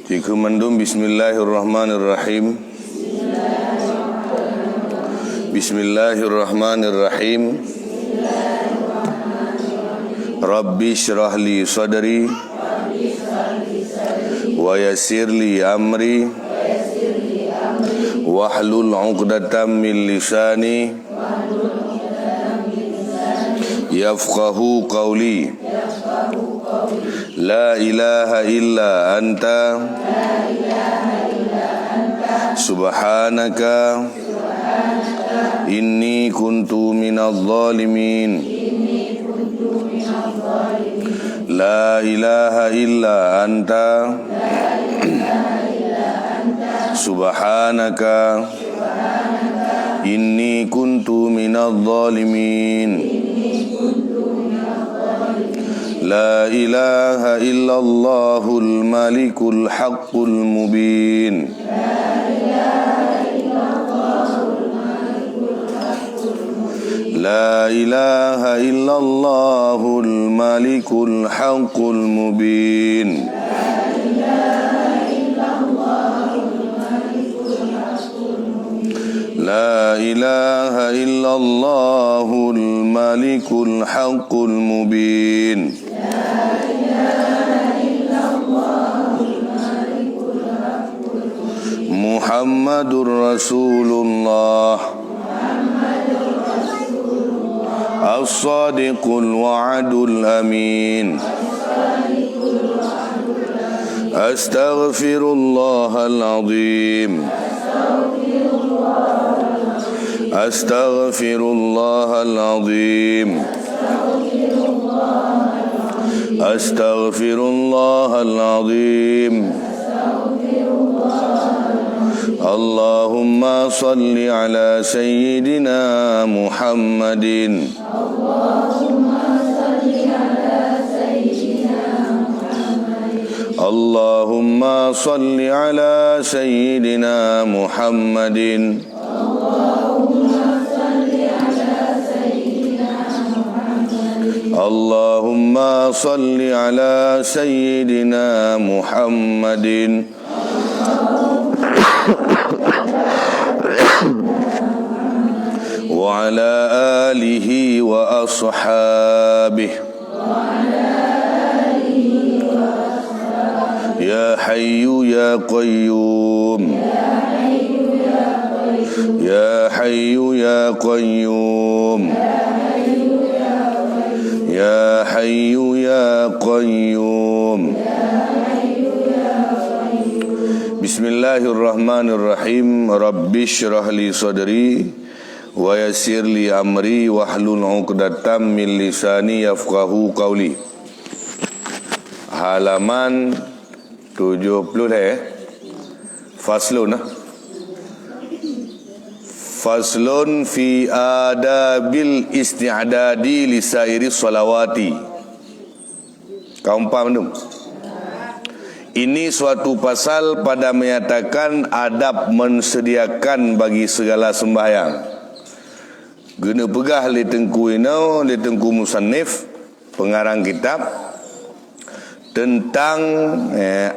Jika mandum Bismillahirrahmanirrahim. Bismillahirrahmanirrahim. Rabbi syrah li sadri wa yassir li amri wahlul 'uqdatam min lisani yafqahu qawli. La ilaha illa anta subhanaka inni kuntu minadh dhalimin. La ilaha illa anta subhanaka inni kuntu minadh dhalimin. La ilaha illallahul malikul haqqul mubin. La ilaha illallahul malikul haqqul mubin. La ilaha illallahul malikul haqqul mubin. Muhammadur Rasulullah As-Sadiqul Wa'adul Amin. Astaghfirullahal Azim. Astaghfirullahal Azim. Astaghfirullahal Azim. Allahumma salli ala Sayyidina Muhammadin. Allahumma salli ala Sayyidina Muhammadin. Allahumma salli ala Sayyidina Muhammadin. Wa ala alihi wa ashabihi. Ya Hayyu ya Qayyum. Ya Hayyu ya Qayyum. Ya Hayyu ya Qayyum. Bismillahirrahmanirrahim. Rabbi syrah li sadri wa yassir li amri wahlul 'uqdatam min lisani yafqahu qawli. Halaman 70 Faslun. Faslun fi adabil isti'dadi li sairi salawati. Kaum paham belum? Ini suatu pasal pada menyatakan adab mensediakan bagi segala sembahyang. Guna pegah li tengku ino, li tengku musannif, pengarang kitab, tentang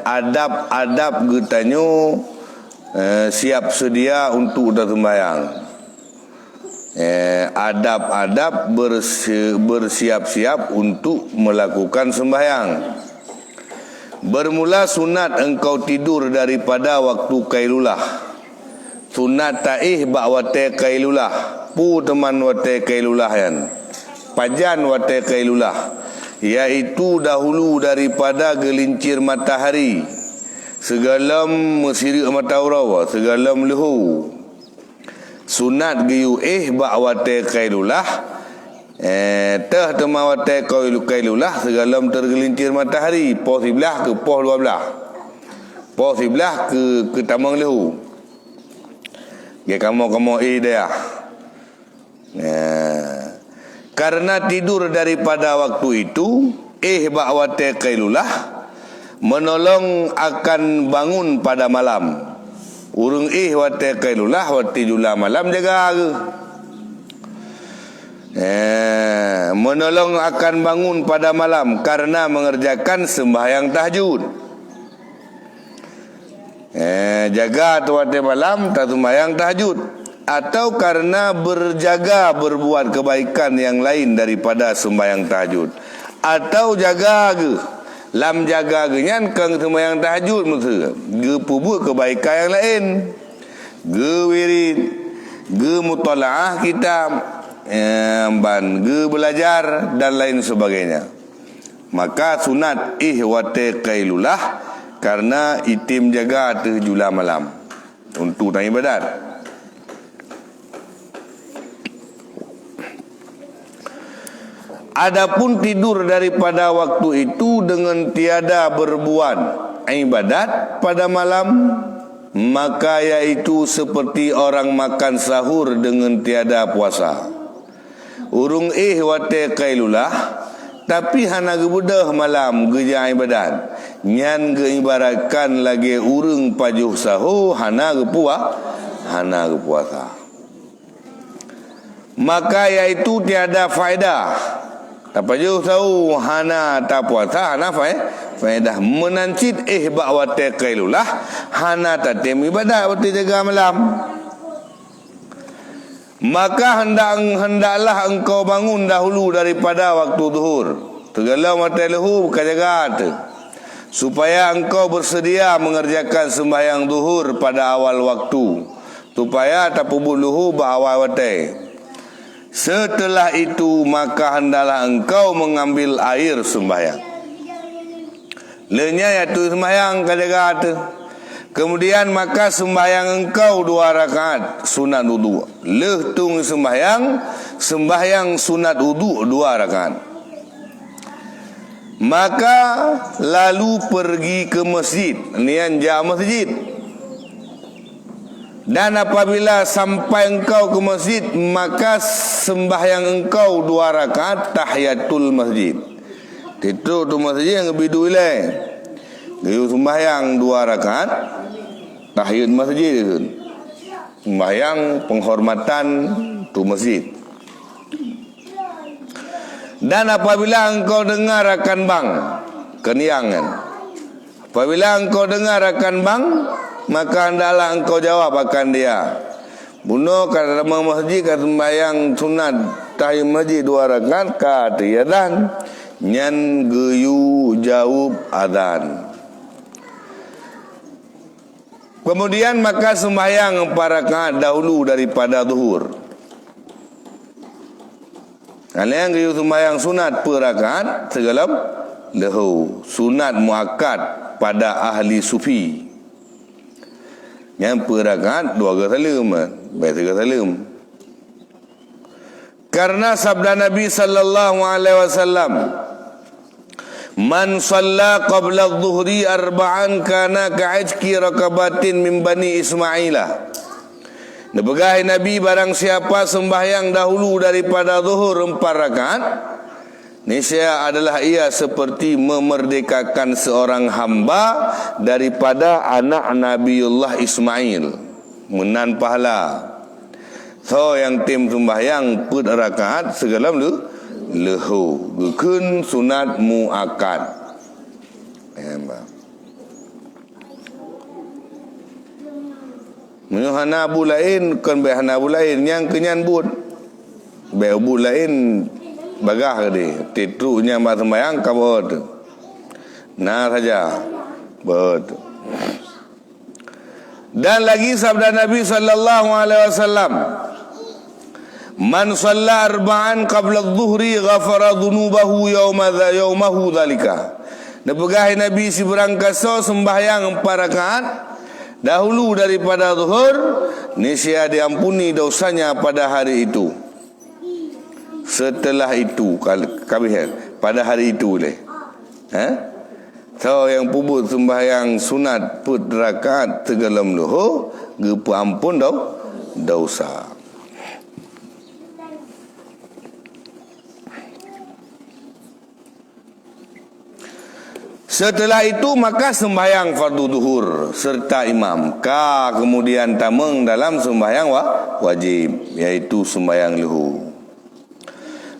adab-adab getanyo siap sedia untuk dah sembahyang. Adab-adab bersiap-siap untuk melakukan sembahyang. Bermula sunat engkau tidur daripada waktu kailulah. Sunat taih bak wate kailulah. Pu teman wate kailulah yan. Pajan wate kailulah. Iaitu dahulu daripada gelincir matahari segalam mesirik mataurawa segalam lehu. Sunat giyu bak wate kailulah teh tema wate kailulah segalam tergelincir matahari pos 11 ke pos 12 pos 11 ke tamang lehu. Ya kamu dia. Karena tidur daripada waktu itu bak wate kailulah menolong akan bangun pada malam. Urung wate kailulah wate jula malam jaga ke. Menolong akan bangun pada malam karena mengerjakan sembahyang tahajud. Jaga waktu malam tak sembahyang tahajud, atau karena berjaga berbuat kebaikan yang lain daripada sembahyang tahajud, atau jaga ke lam jaga genyan kang sembahyang tahajud mesti ge buat kebaikan yang lain, ge wirid, ge mutalaah kitab, ge belajar dan lain sebagainya. Maka sunat ihwate qailulah karena itim jaga jula malam untuk tanya ibadat. Adapun tidur daripada waktu itu dengan tiada berbuat ibadat pada malam, maka iaitu seperti orang makan sahur dengan tiada puasa. Urung wate qailulah, tapi hana gebudah malam geja ibadat. Nyan geibaratkan lagi urung pajuh sahur hana gepuasa. Maka iaitu tiada faedah. Pajuh sahur hana tak puasa hana faedah. Menancit wate qailulah hana tatim ibadat waktu jaga malam. Maka hendaklah engkau bangun dahulu daripada waktu zuhur. Tegalau mata lehu bukan jaga, supaya engkau bersedia mengerjakan sembahyang zuhur pada awal waktu, supaya tak pubuk luhu bawal watai. Setelah itu maka hendaklah engkau mengambil air sembahyang. Lenya iaitu sembahyang kajaga. Kemudian maka sembahyang engkau 2 rakaat sunat wudu. Lehtung sembahyang sunat wudu 2 rakaat. Maka lalu pergi ke masjid, nian ja masjid. Dan apabila sampai engkau ke masjid, maka sembahyang engkau 2 rakaat tahiyatul masjid. Itu tu masjid yang bidu ilai. Dia sembahyang 2 rakaat tahiyat masjid itu. Sembahyang penghormatan tu masjid. Dan apabila engkau dengar akan bang keniangan, apabila engkau dengar akan bang, maka hendaklah engkau jawab akan dia. Bunuh kat dalam masjid kat sembahyang sunat tahiyat masjid 2 rakaat ka tiadan nyan geyu jawab adzan. Kemudian maka sembahyang 4 rakaat dahulu daripada zuhur. Kalian geyu sembahyang sunat per rakaat segalam lehu. Sunat muakkad pada ahli sufi. Yang per rakaat 2 kali salam, baik 3 salam. Karena sabda Nabi sallallahu alaihi wasallam, man shalla qabla adh-dhuhri arba'an kana ka'ajki rakabatin min bani Ismailah. Nebegai Nabi barang siapa sembahyang dahulu daripada zuhur 4 rakaat, niscaya adalah ia seperti memerdekakan seorang hamba daripada anak Nabiullah Ismail, menan pahala. So yang tim sembahyang 4 rakaat segala lehu gekun sunat muakkad. Hana abu lain kan be hana abu lain yang kenyan bud. Be abu lain bagah dia. Titrunya mak sembahyang kabut. Nah saja. Bet. Dan lagi sabda Nabi sallallahu alaihi wasallam, man shalla arba'an qabla adh-dhuhri ghafara dhunubahu yawmahu dhalika. Nebegai Nabi si berangkaso sembahyang 4 rakaat dahulu daripada zuhur, niscaya diampuni dosanya pada hari itu. Setelah itu kabeh pada hari itu leh. So yang pubut sembahyang sunat 4 rakaat tegalam luhu gepu ampun dosa. Setelah itu maka sembahyang fardu duhur serta imam. Kemudian tameng dalam sembahyang wajib, yaitu sembahyang luhu.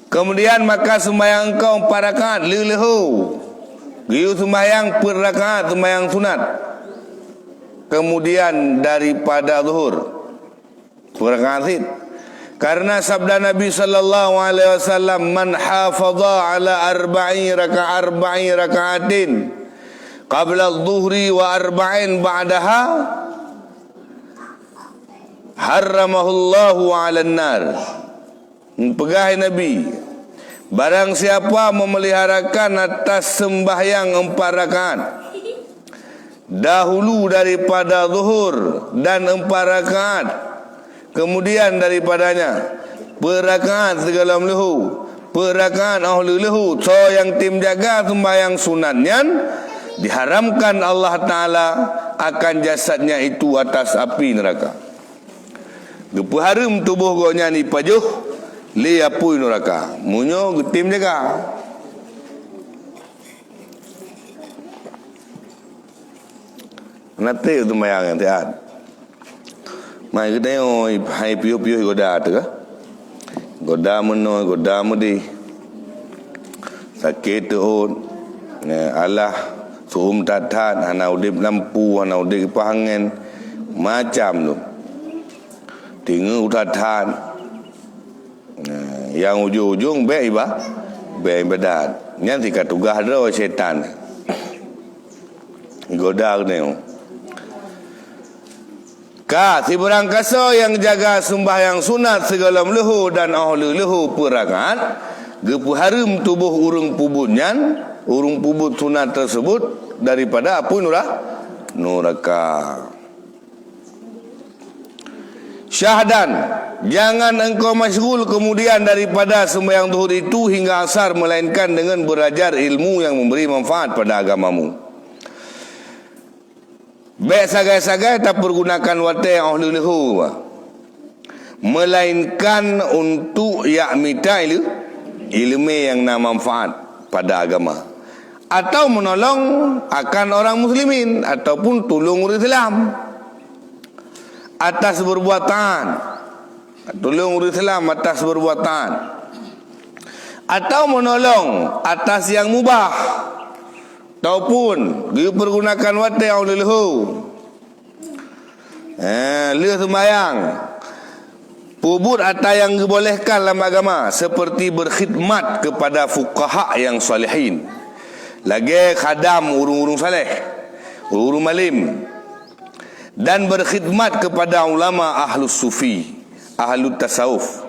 Kemudian maka sembahyang engkau 4 rakaat lehu. Giu sembahyang per rakaat sembahyang sunat. Kemudian daripada zuhur per rakaat. Karena sabda Nabi sallallahu alaihi wasallam, man hafadha ala arba'i raka'atin qabla adh-dhuhri wa arba'in ba'daha harramahullahu 'alan nar. Pegahi Nabi, barang siapa memeliharakan atas sembahyang 4 rakaat dahulu daripada zuhur dan 4 rakaat kemudian daripadanya per rakaat segala lehu, per rakaat ahli lehu, so yang tim jaga sembahyang sunatnya diharamkan Allah Ta'ala akan jasadnya itu atas api neraka. Gepaharum tubuh gonya ni pajuh li apui neraka. Munyo getim jaga. Nanti tu mayang yang tiad. Mai kita yo hai piu-piu goda tu ka. Goda meno goda mudi. Sakit tu Allah suhum tatat hana udip lampu hana udip pahangen macam tu. Tinggal utatan. Yang ujung-ujung be ibadat. Nyan tika tugah ro setan. Goda ni. Ka si berangkasa yang jaga sembahyang sunat segala lehu dan ahli lehu perakat gepu harum tubuh urung pubutnyan urung pubut sunat tersebut daripada apa neraka. Syahdan, jangan engkau masyghul kemudian daripada sembahyang zuhur itu hingga asar melainkan dengan belajar ilmu yang memberi manfaat pada agamamu. Baik sagai-sagai tak pergunakan watai yang ahli lehu, melainkan untuk yakmita ilmu yang nak manfaat pada agama, atau menolong akan orang muslimin, ataupun tolong orang Islam atas perbuatan, tolong orang Islam atas perbuatan, atau menolong atas yang mubah, ataupun dia pergunakan watai yang lehu. Lihat sembahyang pubut atau yang dibolehkan dalam agama, seperti berkhidmat kepada fuqaha yang salihin, lagi khadam urung-urung saleh, urung malim, dan berkhidmat kepada ulama ahlus sufi, ahlu tasawuf,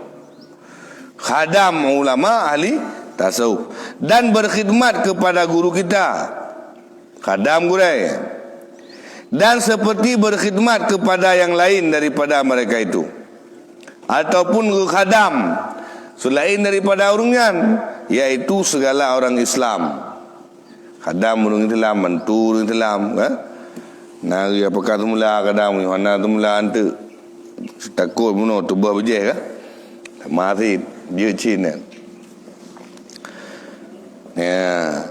khadam ulama ahli tasawuf, dan berkhidmat kepada guru kita, khadam gurai, dan seperti berkhidmat kepada yang lain daripada mereka itu, ataupun guru khadam selain daripada orangnya, yaitu segala orang Islam. Khadam orang Islam, mentu orang Islam, nari apakah tu mula khadam ni, mana tu mula ante takut bunuh tu buah bejeh ka, mati dia Cina. Ya.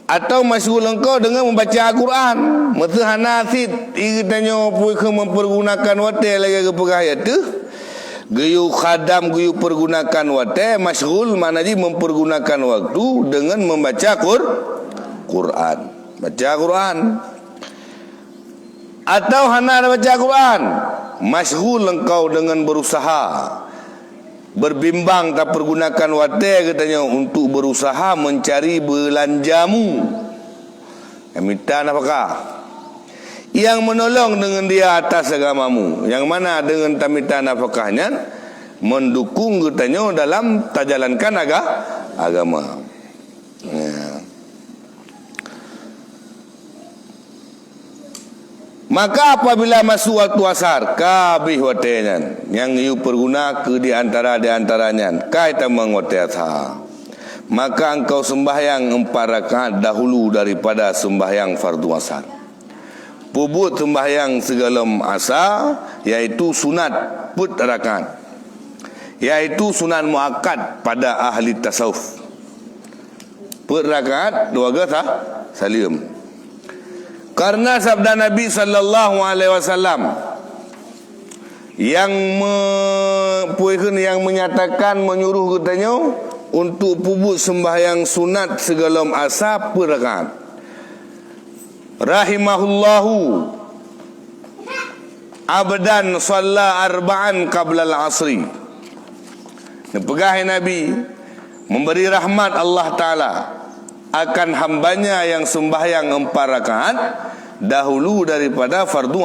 Atau masyghul engkau dengan membaca Al-Quran, methana sid iritanya puika mempergunakan watai lagi ke perkaya tu. Gayu khadam gayu pergunakan watai, masyghul mana ji mempergunakan waktu dengan membaca Quran. Baca Quran. Atau hana baca Quran, masyghul engkau dengan berusaha, berbimbang tak pergunakan watai katanya untuk berusaha mencari belanjamu, minta nafkah, yang menolong dengan dia atas agamamu, yang mana dengan tamita nafkahnya mendukung katanya dalam tajalankan agama. Ya. Maka apabila masuk waktu asar, kabih watainya yang you perguna ke di antaranya kaitan mengotai asar, maka engkau sembahyang 4 rakaat dahulu daripada sembahyang fardu asar. Pubut sembahyang segala asar, yaitu sunat put rakaat, yaitu sunat muakkad pada ahli tasawuf. Put rakaat 2 sah salim. Karena sabda Nabi sallallahu alaihi wasallam yang menyatakan menyuruh katanya untuk pubut sembahyang sunat segelom asar perakaat. Rahimahullahu abdan shalla arba'an qabla al-asri. Pegah Nabi memberi rahmat Allah Ta'ala akan hambanya yang sembahyang 4 rakaat dahulu daripada fardu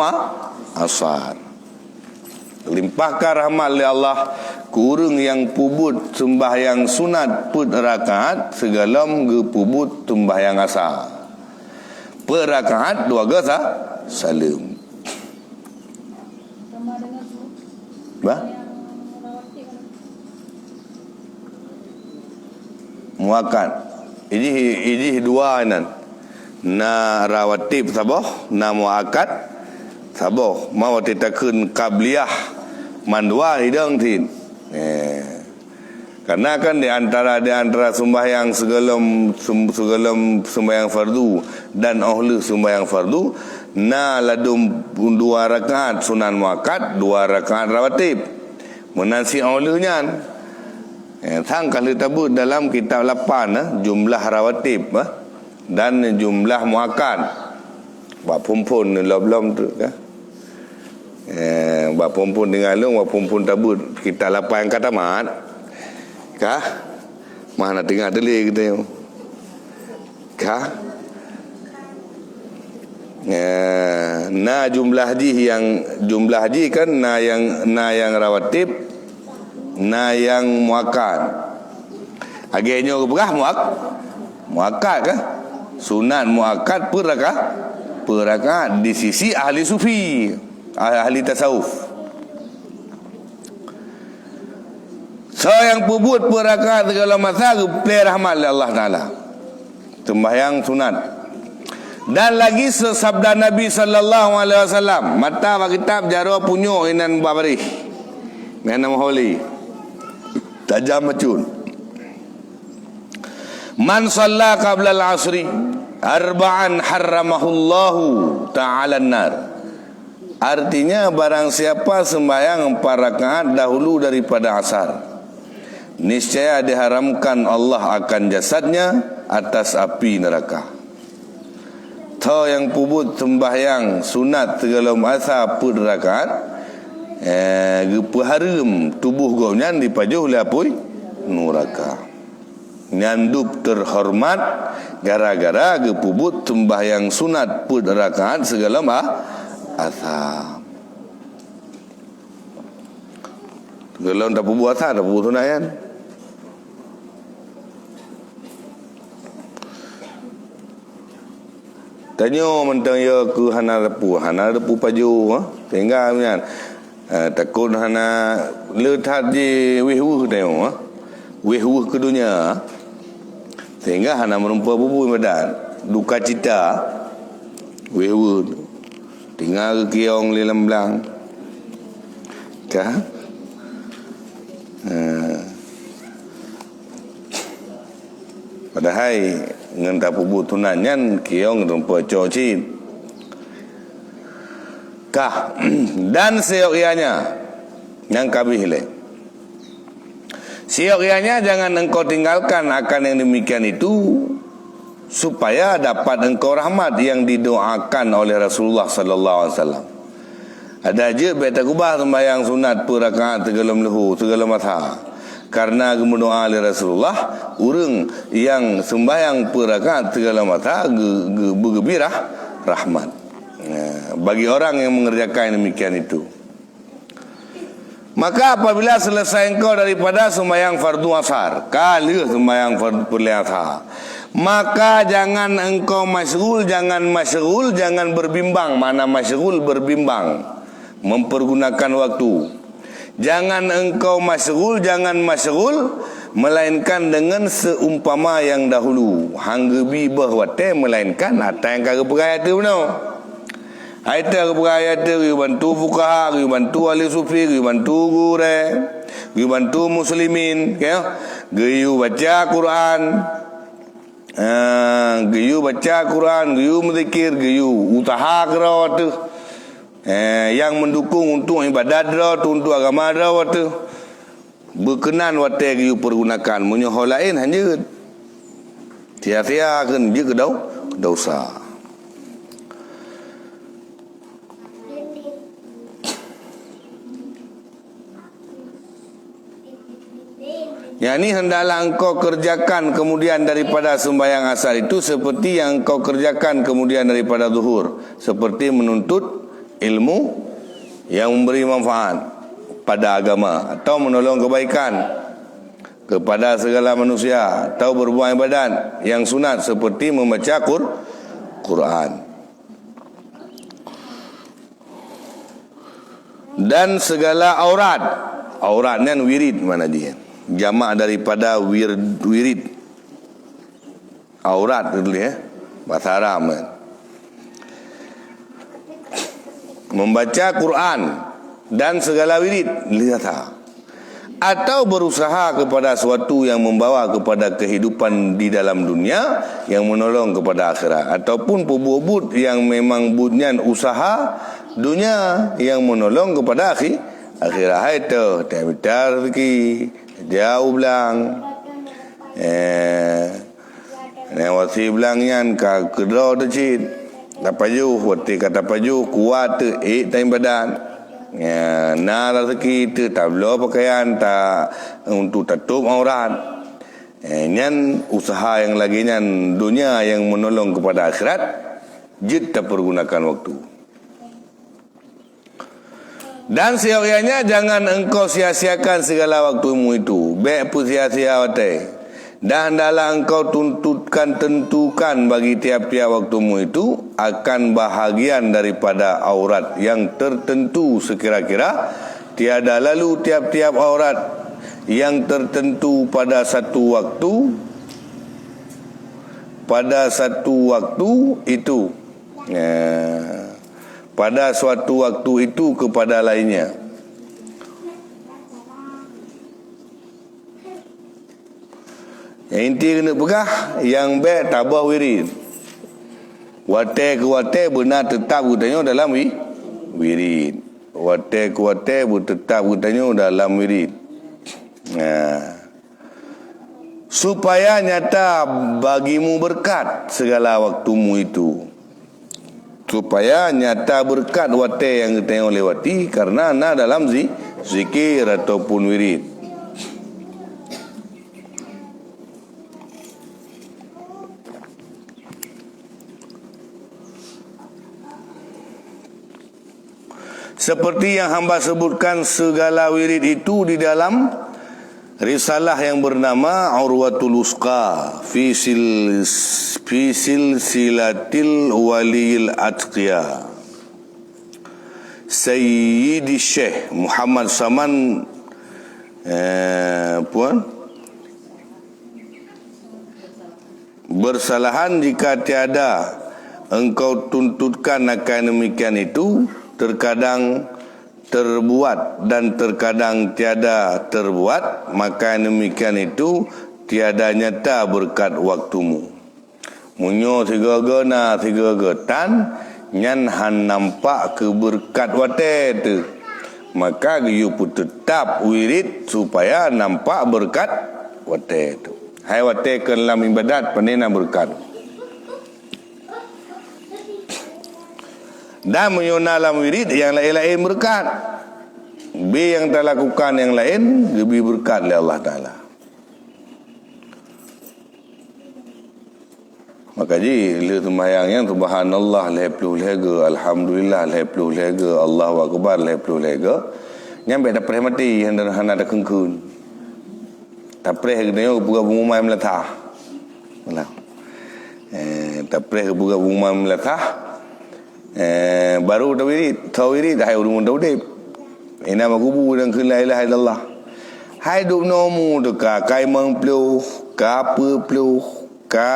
asar. Limpahkan rahmat oleh Allah kurung yang pubut sembahyang sunat 4 rakaat segalam ge pubut sembahyang asar. Per rakaat 2 gasa salam. Ba? Muakat. Ini 2 nan. Na rawatib saboh, na muakat saboh. Mau titakeun qabliyah mandua hidang tin. Karena kan di antara sembahyang segelum sembahyang fardu dan ahli sembahyang fardu na ladum 2 rakaat sunan muakkad, 2 rakaat rawatib. Menasi ahlinya tang kalau tabut dalam kitab 8 jumlah rawatib dan jumlah muakkad. Ba pumpun lom tu kan. Ba pumpun dengan long, ba pumpun tabut kitab 8 yang kata mat. Kah? Mana tengah teli kita yo. Kah? Na jumlah haji kan na yang rawatib, na yang muakkad. Agaknya berah muakkad kah? Sunat muakkad per rakaat di sisi ahli sufi, ahli tasawuf. So yang pubut per rakaat segala masa play rahmat oleh Allah Ta'ala. Sembahyang sunat. Dan lagi sabda Nabi sallallahu alaihi wasallam, mata wa kitab jaro punyo inan babari. Menam holi. Tajam macun. Man shalla qabla al-'asri arba'an harramahullahu ta'ala an-nar. Artinya barang siapa sembahyang 4 rakaat dahulu daripada asar, niscaya diharamkan Allah akan jasadnya atas api neraka. Tau yang pubut sembahyang sunat segala asar 4 rakaat gepaharum tubuh gaunya dipajuh oleh apoi neraka. Nyandup terhormat gara-gara gepubut sembahyang sunat 4 rakaat segala asar. Kalau tak pubut asar, tak pubut sunat kan. Tanya mentang ya ke hana repu paju tinggal kan. Takut hana letak di wehwuh tengok wehwuh ke dunia. Sehingga hana merumpa bubu badan duka cita wehwuh tinggal ke kiong li lemblang. Kah? Padahal ngan tak pubu tunanyan kiong rumpa cocit. Kah? Dan seok ianya yang kabih le. Seok ianya jangan engkau tinggalkan akan yang demikian itu, supaya dapat engkau rahmat yang didoakan oleh Rasulullah sallallahu alaihi wasallam. Ada je beta kubah sembahyang sunat per rakaat tegalam lehu segala masa. Karena berdoa oleh Rasulullah, urang yang sembahyang per rakaat segala masa bergembirah rahmat. Bagi orang yang mengerjakan demikian itu. Maka apabila selesai engkau daripada sembahyang fardu asar, kali sembahyang fardu asar, maka jangan engkau masyghul, jangan berbimbang. Mana masyghul berbimbang, mempergunakan waktu. Jangan engkau masyghul, melainkan dengan seumpama yang dahulu. Hanggebi bahwate melainkan apa yang kagak peraya tu benar. Aita keperaya tu bantu fuqaha, bantu ahli sufi, bantu gure, bantu muslimin, gayu baca Quran. Gayu baca Quran, gayu berzikir, gayu usaha kerawat tu. Yang mendukung untuk ibadat dah, untuk agama dah waktu. berkenan wate you pergunakan menyoh lain hanya sia-sia kan je dosa. Yang ini hendaklah engkau kerjakan kemudian daripada sembahyang asar itu seperti yang engkau kerjakan kemudian daripada zuhur, seperti menuntut ilmu yang memberi manfaat pada agama atau menolong kebaikan kepada segala manusia atau berbuat ibadat yang sunat seperti membaca Quran. Dan segala auratnya wirid mana dia? Jamak daripada wirid. Aurat dulu ya. Bahasa Arab kan. Membaca Quran dan segala wirid lihat. Atau berusaha kepada sesuatu yang membawa kepada kehidupan di dalam dunia yang menolong kepada akhirat, ataupun pebut yang memang bunyan usaha dunia yang menolong kepada akhirat. Itu tak rezeki jauh belang wasi belangnya ka kedro decit tapaju wati kata paju kuat time badan na rezeki tu tablo pakaian tak untuk tutup aurat nyan usaha yang lagi nyan dunia yang menolong kepada akhirat jid tak pergunakan waktu. Dan seyogyanya jangan engkau sia-siakan segala waktumu itu. Baik pun sia-sia wate. Dan hendaklah engkau tentukan bagi tiap-tiap waktumu itu akan bahagian daripada aurat yang tertentu sekira-kira. Tiada lalu tiap-tiap aurat yang tertentu pada satu waktu itu. Pada suatu waktu itu kepada lainnya. Yang inti kena pegah, yang baik tabah wirid. Wate ke wate benar tetap gutanya dalam wirid. Wate ke wate tetap gutanya dalam wirid. Supaya nyata bagimu berkat segala waktumu itu. Supaya nyata berkat wate yang kita lewati karena na dalam zikir ataupun wirid. Seperti yang hamba sebutkan segala wirid itu di dalam risalah yang bernama Urwatul Usqa fi silsilatil waliyil atqiya Sayyidi Syekh Muhammad Saman puan bersalahan jika tiada engkau tuntutkan akan demikian itu, terkadang terbuat dan terkadang tiada terbuat, maka demikian itu tiada nyata berkat waktumu. Munyo tiga tan nyan han nampak keberkat wate tu, maka you pun tetap wirid supaya nampak berkat wate tu. Hai wate ke dalam ibadat panena berkat. Dan menyonalam wirid yang lain-lain berkat. B yang tak lakukan yang lain lebih berkat oleh Allah Ta'ala. Maka ji le sembahyang yang subhanallah lepluh lega, alhamdulillah lepluh lega, Allahu akbar lepluh lega. Nyampe dah preh mati hendak ada kengkun. Tak preh gede buka bungumai meletah. Malah. Tak preh buka bungumai meletah. Baru tawiri dah urung daudip ina makubu dan kun la ilaha illallah hai duk nomu tu kai meng pluh ka pe pluh ka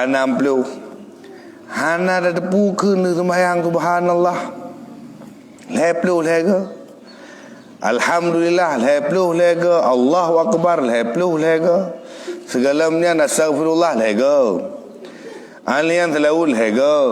nam pluh hana da tepu kun sembahyang subhanallah le pluh lega alhamdulillah le pluh lega Allahu akbar le pluh lega segalamnya nastaghfirullah lega Alian telaul hega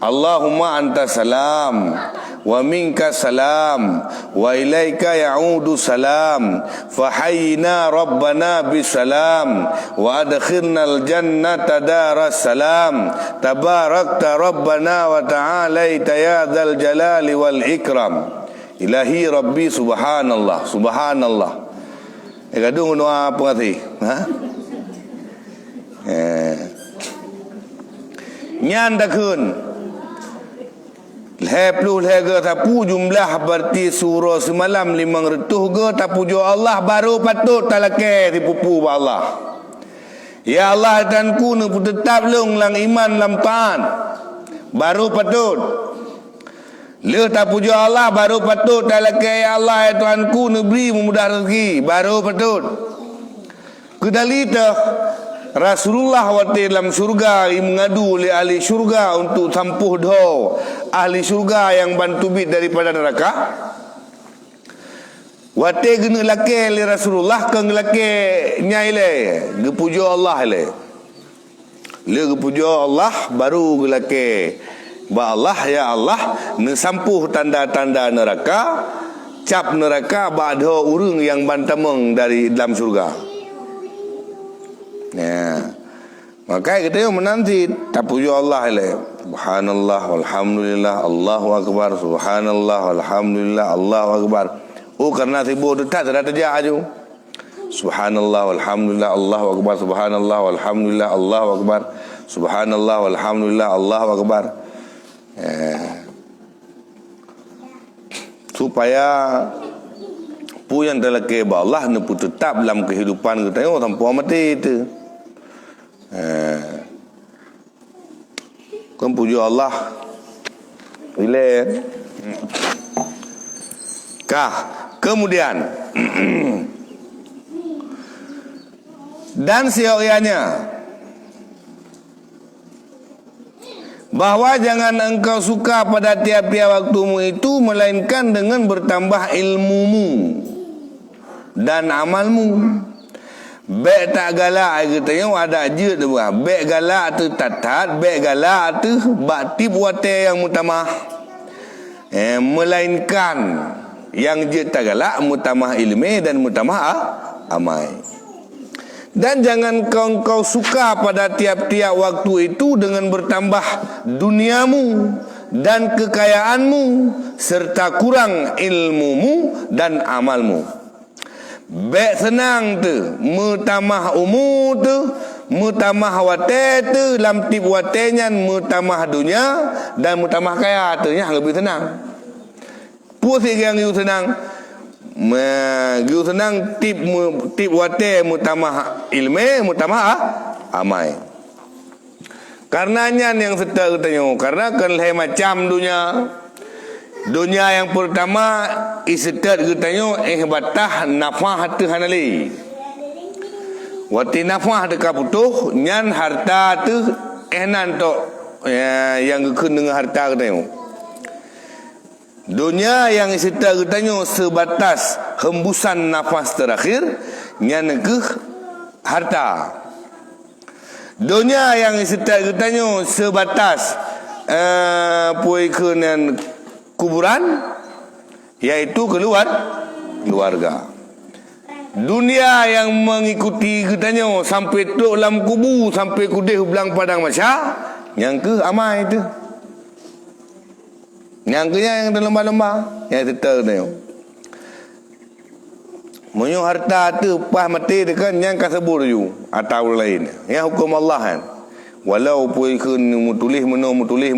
Allahumma anta salam wa minka salam wa ilaika ya'udu salam fahayyina rabbana bisalam wa adkhilnal jannata daras salam tabarakta rabbana wa ta'alaita ya dzal jalali wal ikram. Ilahi Rabbi subhanallah, subhanallah. Kadung doa apa ngerti? Ha? Nyan takun. Leplu lega tapu jumlah berarti surah semalam 500 ke tapu jo Allah baru patut talake dipupu ba Allah. Ya Allah dan ku nu tetap long lang iman lam taat. Baru patut. Le tak puja Allah baru patut talakai ya Allah ya Tuhanku negeri memudah rezeki baru patut. Kedalita Rasulullah waktu dalam surga mengadu oleh ahli surga untuk sampuh doa ahli surga yang bantu bit daripada neraka. Waktu kena laki oleh Rasulullah kena laki nyai le gepuja Allah le. Le gepuja Allah baru laki ba Allah ya Allah nesampuh tanda-tanda neraka cap neraka ba'da urang yang bantameng dari dalam surga. Ya. Maka kita yang menanti tapuju Allah le. Subhanallah walhamdulillah Allahu akbar subhanallah walhamdulillah Allahu akbar. Oh karena tibu dekat dah terjah aju. Subhanallah walhamdulillah Allahu akbar subhanallah walhamdulillah Allahu akbar subhanallah walhamdulillah Allahu akbar. Supaya puyan dalam keba Allah nepu tetap dalam kehidupan kita yo tanpa mati itu. Kan puja Allah. Bila kah kemudian dan sioianya bahawa jangan engkau suka pada tiap-tiap waktumu itu melainkan dengan bertambah ilmumu dan amalmu. Bek tak galak kita ada je tu bah. Bek galak tu tatat, bek galak tu bakti buate yang mutamah. Melainkan yang je tak galak mutamah ilmi dan mutamah amai. Dan jangan kau suka pada tiap-tiap waktu itu dengan bertambah duniamu dan kekayaanmu serta kurang ilmumu dan amalmu. Bek senang tu, mutamah umur tu, mutamah wate tu, lam tip watenya mutamah dunia dan mutamah kaya tu yang lebih senang. Pusing yang you senang. Giu senang tip wate mutamah ilmu mutamah amai. Karenanya yang serta katanya karena kan lain macam dunia yang pertama isetat katanya batah nafah hati hanali. Wati nafah dekat butuh nyan harta tu nan tok yang kena dengan harta katanya. Dunia yang kita katanya sebatas hembusan nafas terakhir nyan ke harta. Dunia yang kita katanya sebatas puikenan kuburan yaitu keluarga. Dunia yang mengikuti katanya sampai tok dalam kubu sampai kudih belang padang masya yang ke amai itu. Yang yang dalam lembah-lembah yang kita ni. Munyo harta tu pas mati dekan yang kasebur ju atau lain. Yang hukum Allah kan. Walau pun mutulih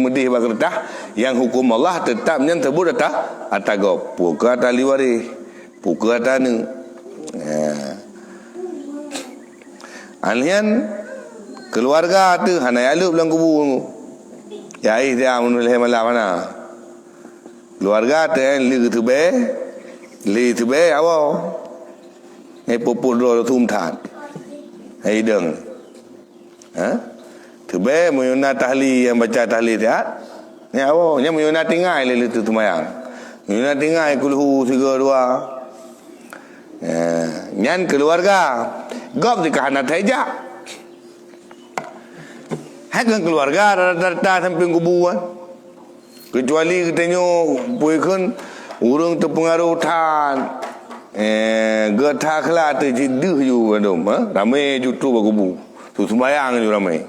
medih bak kertas yang hukum Allah tetap yang terbur atas gop. Puka tali waris. Puka tanu. Alian keluarga tu hanai alu belang kubu. Ya dia menulih malam mana. Keluarga tu li tu be awak popul do tum that hai deng tu be muyuna tahli yang baca tahli tiat ni awak nya muyuna tingai le tu tumayang muyuna tingai kulhu 3 2 nyan keluarga gop di kahana teja hai keluarga rata-rata sampai kubuan Kecuali kita tengok puikan urang terpengaruh tan getah kelah terjeduh ju adom ramai jutru berkubu tu sembahyang ju ramai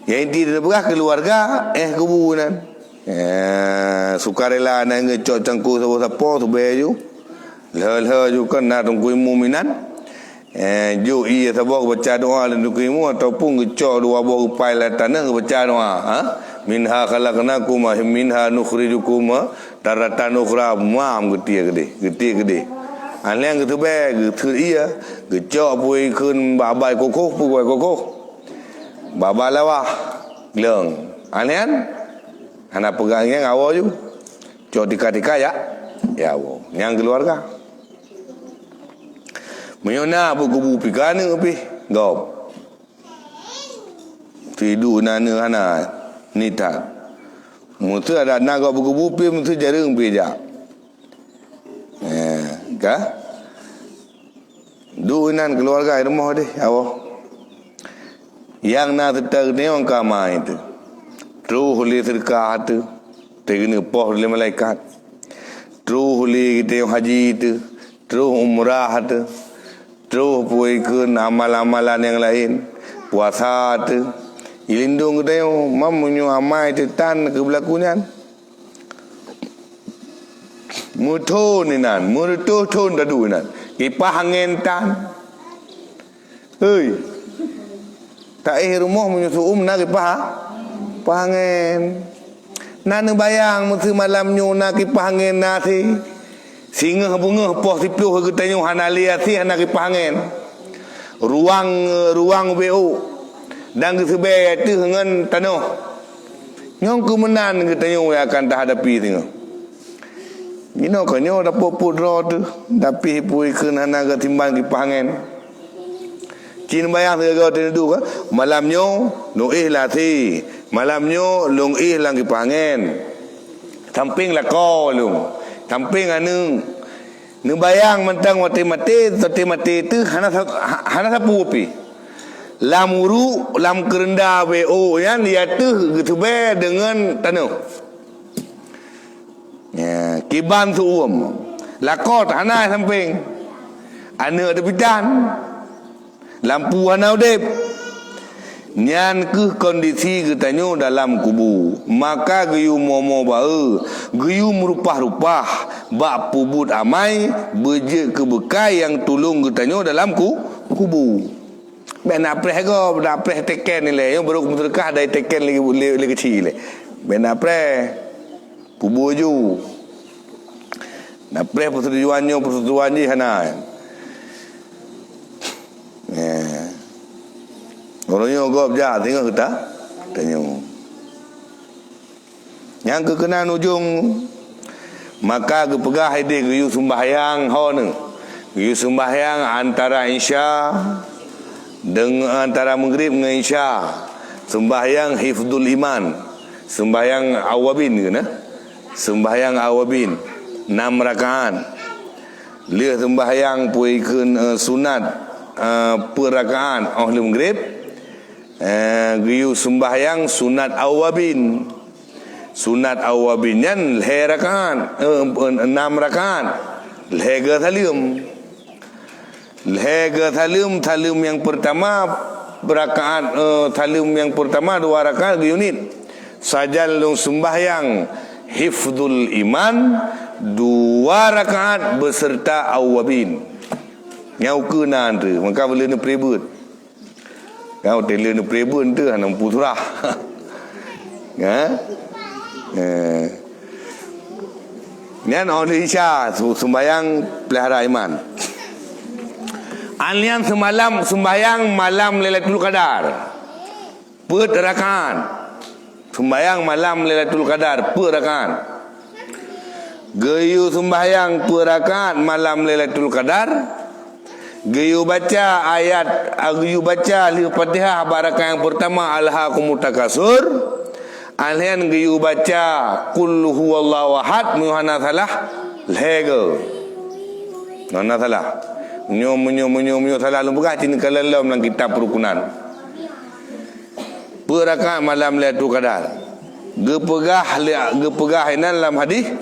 yang inti dia berah keluarga kubu nan sukarela nan ngecok cangku siapa tu beju le ju kan na tungku muminan ju iya sabok baca doa dan tukimu ataupun ngecok dua buah upai la tanah baca doa minha khalaqnakum wa minha nukhrijukum taratan ukhra mam gede anliang gitu be gitu iya gecok pui kun babai kokok pui kokok baba lawah leung anlian anak pegangnya ngawo ju cok tika ya wo yang keluarga menyona buku pikane api gop tidu nana anak nita mutu ada naga buku pi mutu jarang beja ka duinan keluarga rumah deh awo yang na tetar ni orang kamai itu truh li terka tu tegene poh li malaikat truh li kita yang haji itu truh umrah tu truh puikeun amal-amalan yang lain puasa tu ilindung kita yang mamunyo amai tetan ke belakunyan muthon ni nan murutuh thon dadu nan kipah angin tan hei tak rumah menyusu na kipah angin nan bayang mutu malam nyo na kipah angin na thi singa bunga poh tipluh ke tanyo hanalia thi na kipah angin ruang BO dan kesebaya itu dengan tanah nyong kemenan kita nyong akan tak hadapi tengok ini kan nyong dapat pudra tu tapi pui kena naga timbang kipangen cin bayang segala tu kan malam nyong nuih lati malam nyong long lang kipangen samping lako lung samping anung nu bayang mentang mati tu hana sapu pi lamuru lam kerenda wo yang dia tu gitu be dengan tanah kiban tu lakot tanah samping ana depitan lampu hanau dep nyan ke kondisi ketanyo dalam kubu maka geyu momo bau geyu merupah-rupah bak pubut amai beje kebekai yang tulung ketanyo dalam kubu ben apreh go apreh teken ni le yang baru berkah dari teken lagi kecil le ben apreh kubu ju apreh persetujuan je hana orangnya go ja tengok kita tanya yang kekenan ujung maka kepegah ide geyu sembahyang hon geyu sembahyang antara isya dengan antara maghrib dengan isya sembahyang hifdzul iman sembahyang awabin kena sembahyang awabin 6 rakaat lihat sembahyang puikeun sunat per rakaat ahli maghrib giyu sembahyang sunat awabin yan le rakaat 6 rakaat lega thalum yang pertama berakaat thalum yang pertama 2 rakaat unit sajal long sembahyang hifdzul iman 2 rakaat beserta awabin nyau kenan tu maka boleh ne prebut kau tele ne prebun tu hang putra nyan Indonesia sembahyang pelihara iman Alian semalam sembahyang malam Lailatul Qadar per rakaat sembahyang malam Lailatul Qadar per rakaat geyu sembahyang per rakaat malam Lailatul Qadar geyu baca ayat geyu baca Al-Fatihah rakaat yang pertama alhaqumut takasur alian geyu baca qul huwallahu ahad muhana salah lego nona salah menyo salah lumpah cini kalalam dalam kitab perukunan per rakaat malam Lailatul Qadar Gepegah inan dalam hadis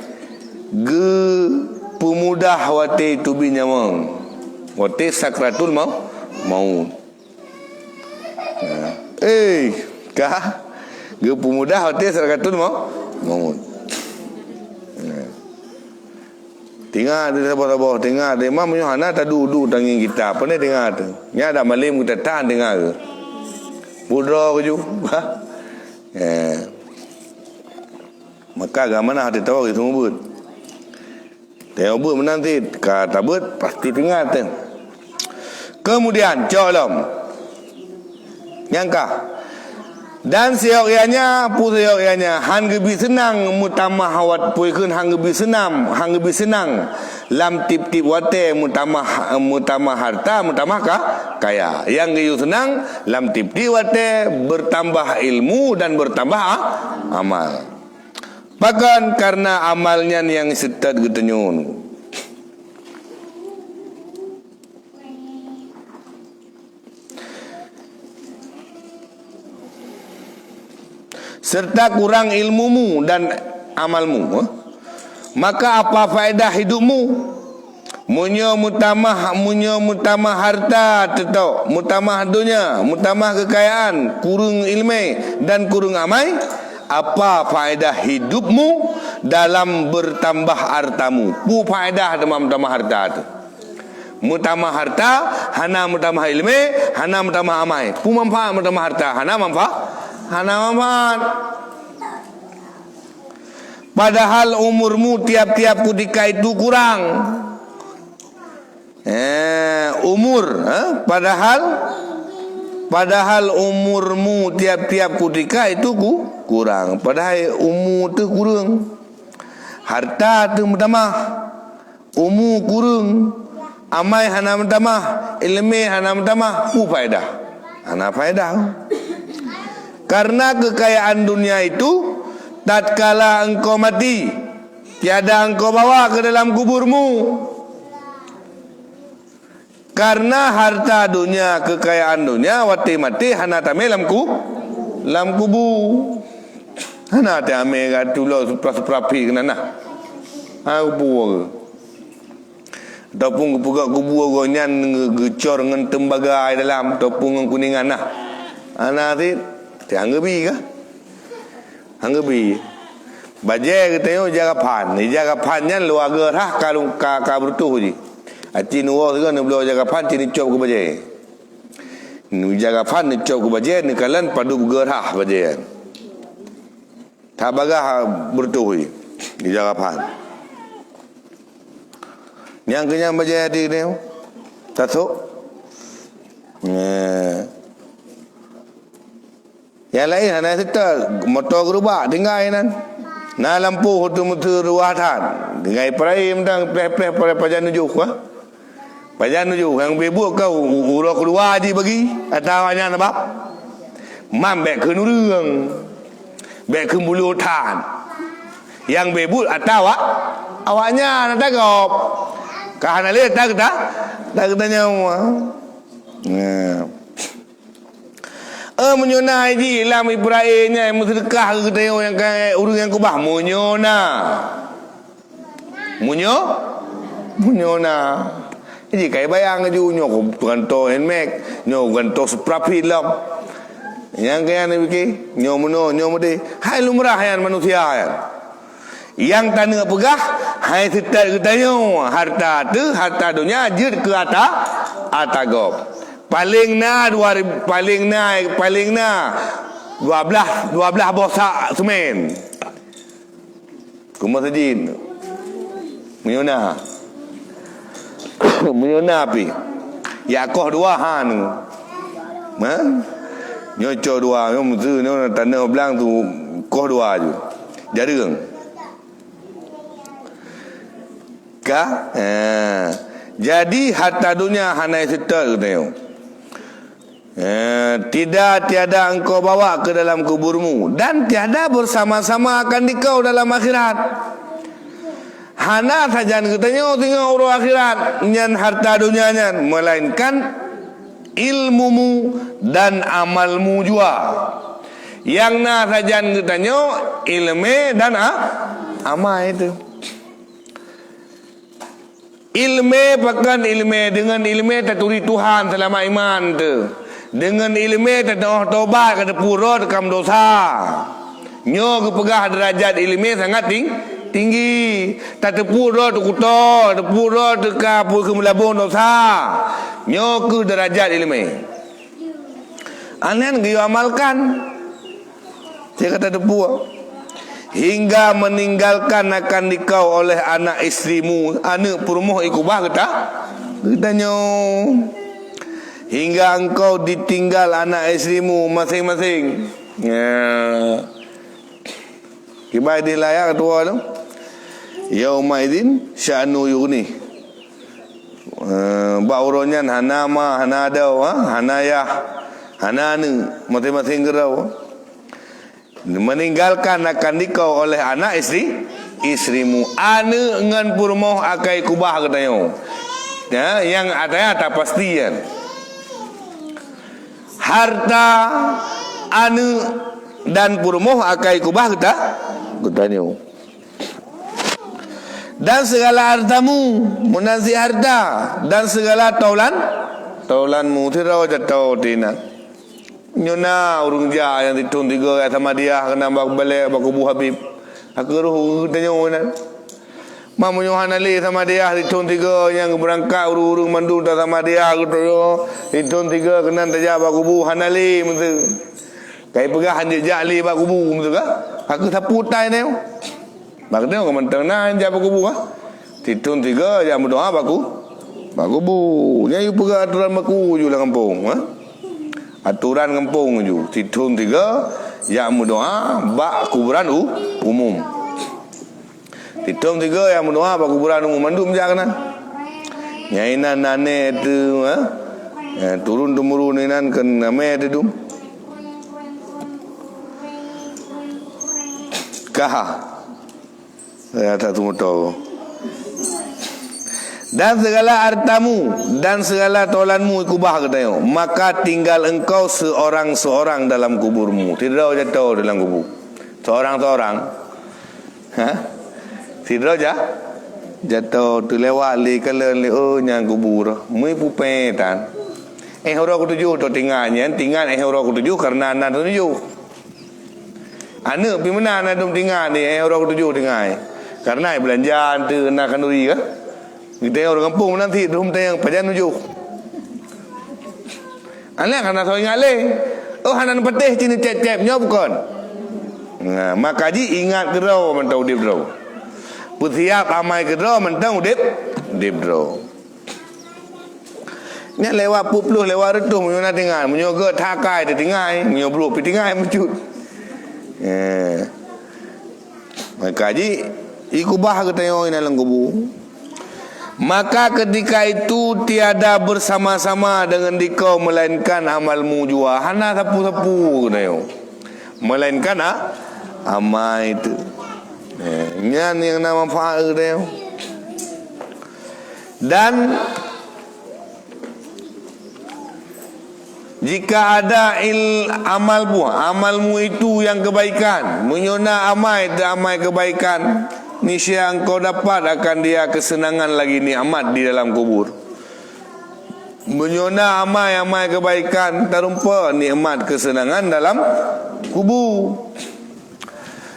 ge pemudah wate tubi nyamang wate sakratul maut. Kah ge pemudah wate sakratul maut. Tengah dia sabar-sabar tengah dia memang Yohana tak duduk tanging kita apa ni tengah tu nya ada malim kita tahan tengah ke bodoh ke ju maka agama mana hati tahu itu mubut tengok but menanti kata but pasti tengah tu kemudian colom nyangka dan siok ianya pu siok ianya han gebi senang mutamah hawat puikeun hang gebi senang lam tip-tip wate mutamah harta mutamah kaya yang geyu senang lam tip-tip wate bertambah ilmu dan bertambah amal bahkan karena amalnya yang setat getenyun serta kurang ilmumu dan amalmu, maka apa faedah hidupmu? Munyo mutamah harta tetap, mutamah dunia, mutamah kekayaan, kurang ilmu dan kurang amai. Apa faedah hidupmu dalam bertambah hartamu? Pu faedah dalam mutamah harta tu. Mutamah harta, hana mutamah ilmu, hana mutamah amai. Pu manfaat mutamah harta, hana manfaat. Padahal umurmu tiap-tiap ketika itu kurang. Padahal umurmu tiap-tiap ketika itu kurang. Padahal umur tu kurang. Harta tu mutamah, umur kurang. Amai hana mutamah, ilmu hana mutamah, faedah. Hana faedah. Karena kekayaan dunia itu tatkala engkau mati tiada engkau bawa ke dalam kuburmu. Karena harta dunia, kekayaan dunia wati mati hana tame lam kubu. Hana tame gatulo supra-suprapi kenana. Kubu. Ataupun kubu gonyan ngecor ngan tembaga dalam ataupun kuningan nah. Ana ti thì hang bi ka hang bi baje kita yo jaga pan nya luar gerah kalung ka brutu ji ati nuo tu kan belo jaga pan ti ni cop ke baje nu jaga pan ni cop ke baje ni kalan padu gerah baje ta baga brutu ji di jaga pan yang kenyang baje di ni tatuk yang lain hanya kita motor gerubak tinggal nan. Na lampu hutu-hutu ruatan. Dengan perai mendang pleh-pleh pada pajan nuju ka. Pajan nuju yang bebu kau urok keluar je bagi atau hanya nabab. Mam bek ke nurung. Bek ke bulu tan. Yang bebu atau awaknya nak tagop. Kahana le tak nyawa. Menyona haji lam Ibrahimnya sedekah ke tengok yang urus yang kubah menyona. Jadi kai bayang ju nyok ganto enmek, nyok ganto seprapi lam. Yang kaya ni biki, nyok mudi. Hai lumrah yang manusia yang. Yang tanah pegah, hai setat ke tengok harta dunia jid ke atagop. Paling na 12 bosak semen. Kumah sajin. Menyona api. Ya koh dua han. Nyoco dua, nyom tu tanah belang tu koh dua je. Jarang. Jadi harta dunia hanai setel tengok. Tiada engkau bawa ke dalam kuburmu dan tiada bersama-sama akan dikau dalam akhirat. Hana saja kita tengok urus akhirat nyan harta dunianya, melainkan ilmumu dan amalmu juga. Yang na sajan katanya ilmu dan amal itu. Ilmu pakan ilmu dengan ilmu taturi Tuhan selama iman tu. Dengan ilmu tatah tobat kada pura tekam dosa. Nyo kepegah derajat ilmu sangat tinggi. Tak terpura tu kuto, terpura tu kapur ke melabung dosa. Nyo ke derajat ilmu. Anen dia amalkan. Saya kata terpura. Hingga meninggalkan akan dikau oleh anak istrimu, anak perumuh ikubah kata? Katanya. Hingga engkau ditinggal anak istrimu masing-masing. Ya. Kibai di layak ketua tu. Yaumaidin sya'nu yughni. Bauronyan hanama, hanadaw, hanayah, hananu, masing-masing gerau. Meninggalkan akan dikau oleh anak istrimu. Anu ngan purmoh akai kubah katanya. Ya, yang ada tak pastian. Harta anu dan purmoh akai kubah katanya. Dan segala hartamu menansi harta dan segala taulanmu tirau jatau tina. Nyona urung ja yang ditun tiga sama dia kena balik bakubu Habib. Aku ruh tanya ona. Mamu Yohana li sama dia ditun tiga yang berangkat urung mandu dah sama dia gitu yo. Ditun tiga kena taja bakubu Hanali mesti. Kai pegah hanje jali bakubu mesti ka? Aku saputai neu. Bak tengok mentang na ja bakubu ka. Ditun tiga yang berdoa bakubu. Nya yu pegah aturan baku ju lah kampung ha. Aturan kampung je. Tidun tiga yang berdoa bak kuburan umum. Tidun tiga yang berdoa bak kuburan umum. Mandum je kena. Nyainan nane tu turun temurun inan kan name tu. Kah. Saya tak tahu. Dan segala hartamu dan segala tolanmu ikubah katanya. Maka tinggal engkau seorang-seorang dalam kuburmu. Tidak jatuh dalam kubur. Seorang-seorang. Tidak jatuh tu lewat li kala li nyang kubur. Mui pupetan. Orang ketujuh tu tinggalnya. Tinggal orang ketujuh karena anak ketujuh. Anak pergi mana anak tinggal ni orang ketujuh tinggal. Karena belanjaan tu nak kanduri ke? Kita orang kampung nanti rum tayang pajan nuju. Anak kana so ingat le. Oh hanan petih cini cep-cep nya bukan. Nah, maka ji ingat gerau mentau dip gerau. Putiap amai gerau mentau dip gerau. Nya lewat pupluh lewat retuh menyona tinggal, menyoga takai dia tinggal, menyoblo pi tinggal mencut. Maka ji ikubah katanya ina lang kubu. Maka ketika itu tiada bersama-sama dengan dikau melainkan amalmu jua. Hana sapu-sapu katanya. Melainkan amal itu. Nyan yang nama manfaat katanya. Dan jika ada amalmu itu yang kebaikan, menyona amai kebaikan, niscaya engkau dapat akan dia kesenangan lagi nikmat di dalam kubur. Menyona amai kebaikan, terumpa nikmat kesenangan dalam kubur.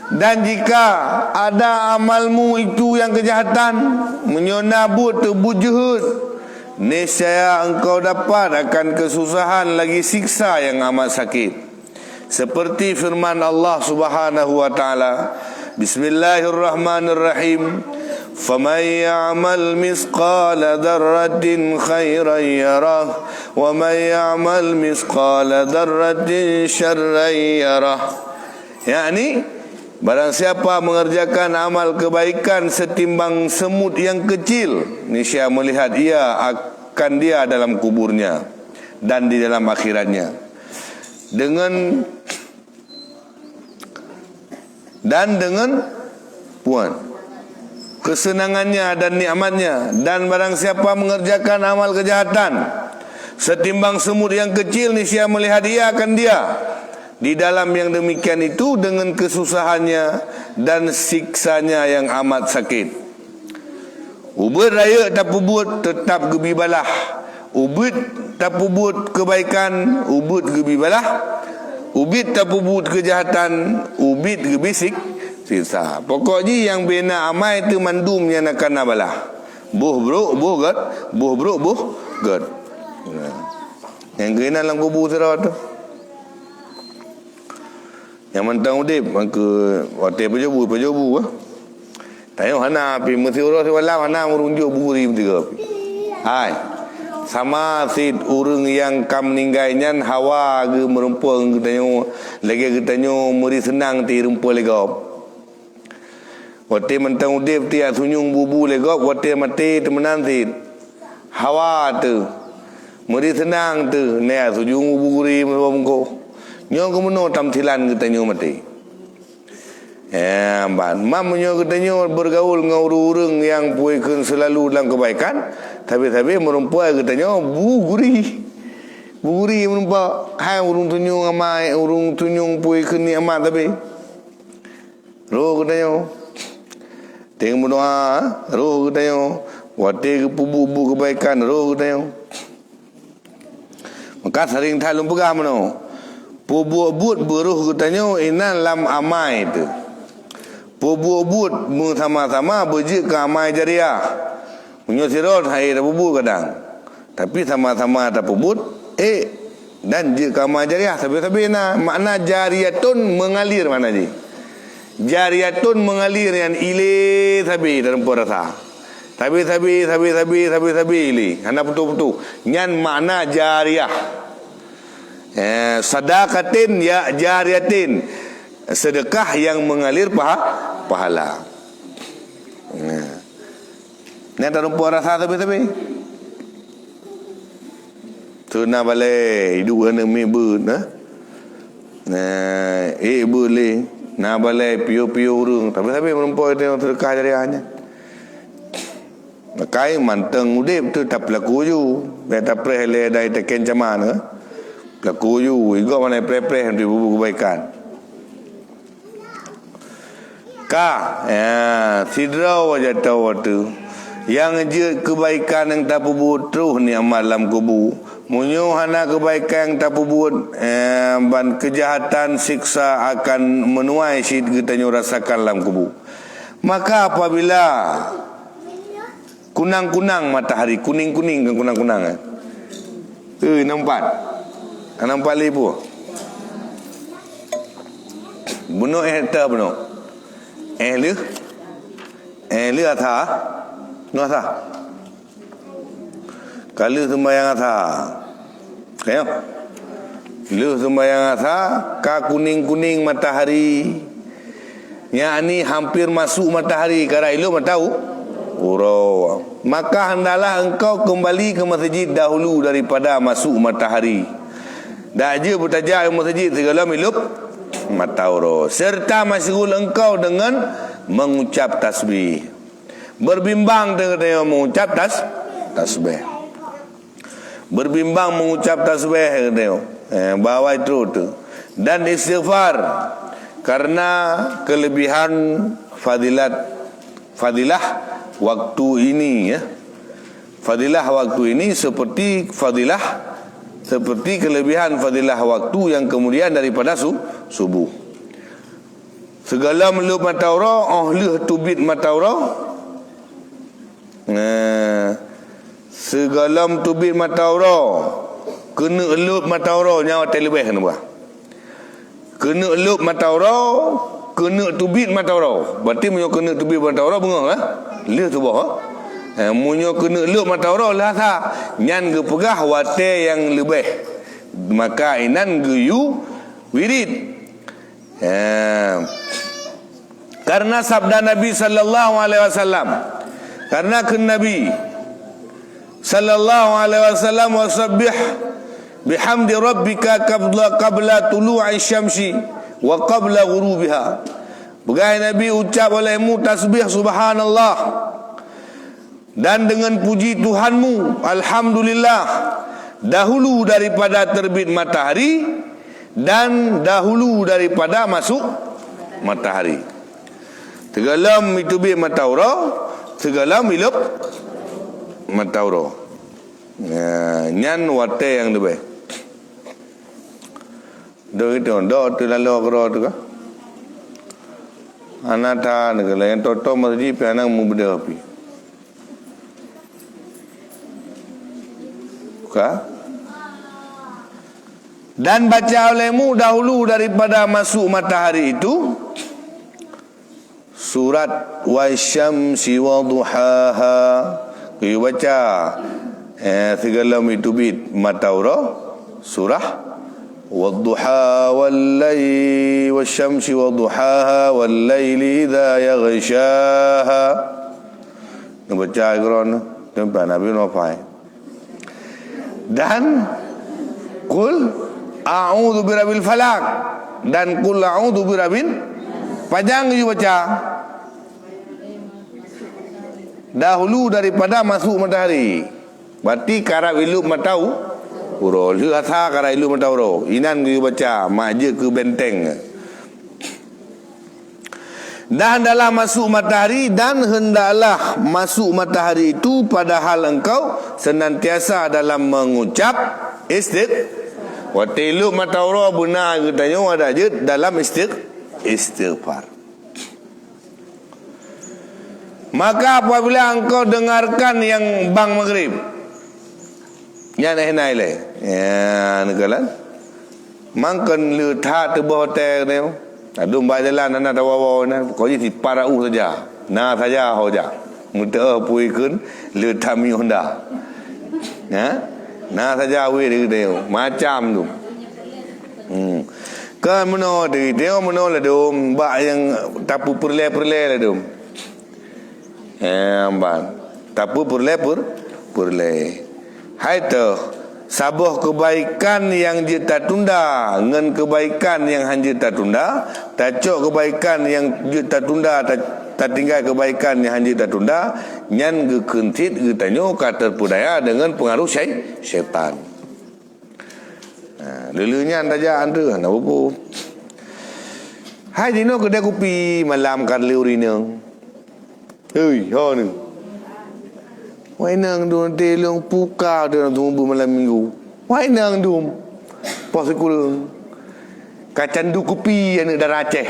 Dan jika ada amalmu itu yang kejahatan, menyona bujud, niscaya engkau dapat akan kesusahan lagi siksa yang amat sakit. Seperti firman Allah Subhanahu wa taala, Bismillahirrahmanirrahim. فَمَنْ يَعْمَلْ مِثْقَالَ ذَرَّةٍ خَيْرًا يَرَهُ وَمَنْ يَعْمَلْ مِثْقَالَ ذَرَّةٍ شَرًّا يَرَهُ. yakni barang siapa mengerjakan amal kebaikan setimbang semut yang kecil, niscaya melihat ia akan dia dalam kuburnya dan di dalam akhiratnya dengan kesenangannya dan nikmatnya. Dan barang siapa mengerjakan amal kejahatan setimbang semut yang kecil, niscaya melihat ia akan dia di dalam yang demikian itu dengan kesusahannya dan siksanya yang amat sakit. Ubud raya tak pubut tetap gebi balah. Ubud tak pubut kebaikan, ubud gebi balah. Ubid tak pubut kejahatan, ubid gebi siksa. Pokoknya yang bina amai tu mandumnya nak kena balah. Buh bro, buh gad, buh bro, buh gad. Yang kena dalam kubur serah tu. Yang mentang udip maka waktu pejobu tanya hana pi mesti urus wala hana merunjuk buri tiga hai sama sid urang yang kam ninggainya hawa ge merumpung katanya lagi katanya muri senang ti rumpul legop waktu mentang udip ti sunyung bubu legop waktu mati temenan sid hawa tu muri senang tu ne sunyung buri merumko nyo kemuno tamthilan katanya mati. Ban mamnya katanya bergaul dengan orang-orang yang puikan selalu dalam kebaikan, tapi merumpai katanya buguri merumpai hai urung tunyung amai urung tunyung puikan ni amat tapi ro katanya tengok berdoa ro katanya wate ke pubu kebaikan ro katanya maka sering thalum pegah mano pubu-bud beruh katanya inan lam amai tu. Pubu-bud sama-sama berjik ke amai jariah. Menyosirot hai dah pubu kadang. Tapi sama-sama tak pubut dan jik ke amai jariah. Tapi makna jariyatun mengalir mana je? Jariyatun mengalir yang ile sabi dalam perasa. Sabi ili. Hana betul-betul. Nyan makna jariyah. Sadaqatin ya jariyatin, sedekah yang mengalir pahala. Ni tak lupa rasa tapi tu na balai hidup ana mi ber na boleh na balai pio urung tapi merumpai tengok sedekah jariahnya kai manteng udip tu tak pelaku ju beta prele dai teken jamana pelaku ju igo mana pre di bubu kebaikan sidra wajah tawatu yang je kebaikan yang tak pubut terus ni amal dalam kubu munyo hana kebaikan yang tak pubut ban kejahatan siksa akan menuai syid kita rasakan dalam kubu. Maka apabila kunang-kunang matahari kuning-kuning kan kunang-kunang nampak libu bunuh hektar bunuh lu atha no atha kalau sembahyang atha kayo lu sembahyang atha ka kuning-kuning matahari yakni hampir masuk matahari kara ilu tahu uro maka hendaklah engkau kembali ke masjid dahulu daripada masuk matahari. Dak je bertajak masjid segala milup matauro serta masyghul engkau dengan mengucap tasbih. Berbimbang dengan mengucap tasbih. Berbimbang mengucap tasbih bawa itu tu. Dan istighfar karena kelebihan fadilah waktu ini ya. Fadilah waktu ini seperti kelebihan fadilah waktu yang kemudian daripada subuh. Segala melup mataura leh tubit mataura segala tubit mataura kena elup mataura nyawa telebeh kena buat kena elup mataura kena tubit mataura berarti munyo kena tubit mataura bengah leh tu bah munyo kena elup mataura lah tha nyan ge pegah wate yang lebih maka inan ge yu wirid karena sabda Nabi sallallahu alaihi wasallam karena Nabi sallallahu alaihi wasallam wasabbih bihamdi rabbika qabla tulu'i syamsi wa qabla ghurubiha. Begai Nabi ucap olehmu tasbih subhanallah dan dengan puji Tuhanmu alhamdulillah dahulu daripada terbit matahari dan dahulu daripada masuk matahari. Tegalam itu bi mataura, tegalam ilup mataura. Nyan wate yang debe. Do itu do tu lalu kero tu ka. Anata negala yang toto masjid pianang mubda api. Dan baca olehmu dahulu daripada masuk matahari itu surat wasyamsi waduhaha. Kau baca segala itu bit mataura surah wadduha wallaili wasyamsi waduhaha wallaili idza yaghshaha. Baca Al-Quran tempat Nabi Nafai. Dan kul a'udzu birabbil falaq dan kul a'udzu birabbin panjang you baca dahulu daripada masuk matahari. Berarti karab ilu matau uro lu asa karab ilu matau uro inan you baca maje ke benteng. Dan hendaklah masuk matahari, dan hendaklah masuk matahari itu padahal engkau senantiasa dalam mengucap watilu mataura benar ke tanya ada je dalam istighfar. Maka apabila engkau dengarkan yang bang maghrib yang naik le ya nagalan mangkan le tha tu hotel ni adum ba jalan anak tawawa na ko ji parau saja na saja hoja muta pui kun le thami honda ya na saja we de macam tu kan meno de meno la dum ba yang tapu perle la dum ban tapu perle hai tu sabuh kebaikan yang dia tak tunda ngan kebaikan yang hanya tak tunda, tacok kebaikan yang dia tak tunda, tak tinggal kebaikan yang hanya tak tunda, nyan ge kentit ge tanyo ka terpudaya dengan pengaruh syaitan. Lulunya saja anda nak apa? Hai dino kedai kopi malam kan liurina. Hei, ho ni. Wai nang dun telong puka dalam tumbu malam minggu. Wai nang dum. Pas kurang. Kacandu kopi yang dah Aceh.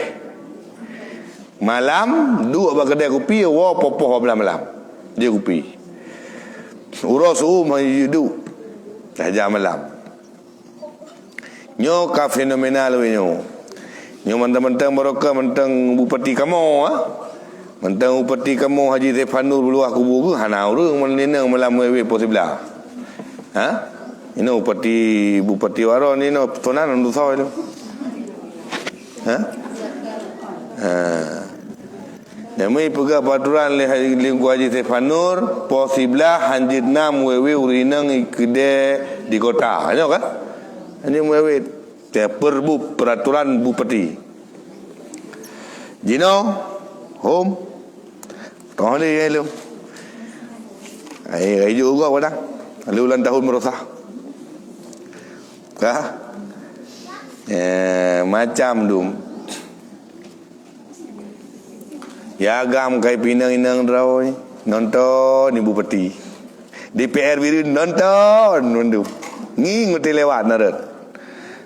Malam dua kedai kopi wa popoh malam. Dia kopi. Urus mai hidup. Dah jam malam. Nyo ka fenomenal we nyo. Nyo mentang-mentang barokah mentang bupati kamu mentang upati kamu Haji Zefanur beluah kubur ke hanau re menenang malam wewe posibla. Ini upati bupati waro ni no tonan ndu saw itu. Namai pega peraturan le Haji Zefanur posibla hanjit nam wewe urinang ikde di kota. Ano kan? Ini wewe perbu peraturan bupati. Jino home Kau ni lu, ai juga pada, lu ulang tahun merosah, kah? Macam tu, ya agam kai pinang inang draw ni, nonton ibu peti, DPR biru nonton, ni nguti lewat narat,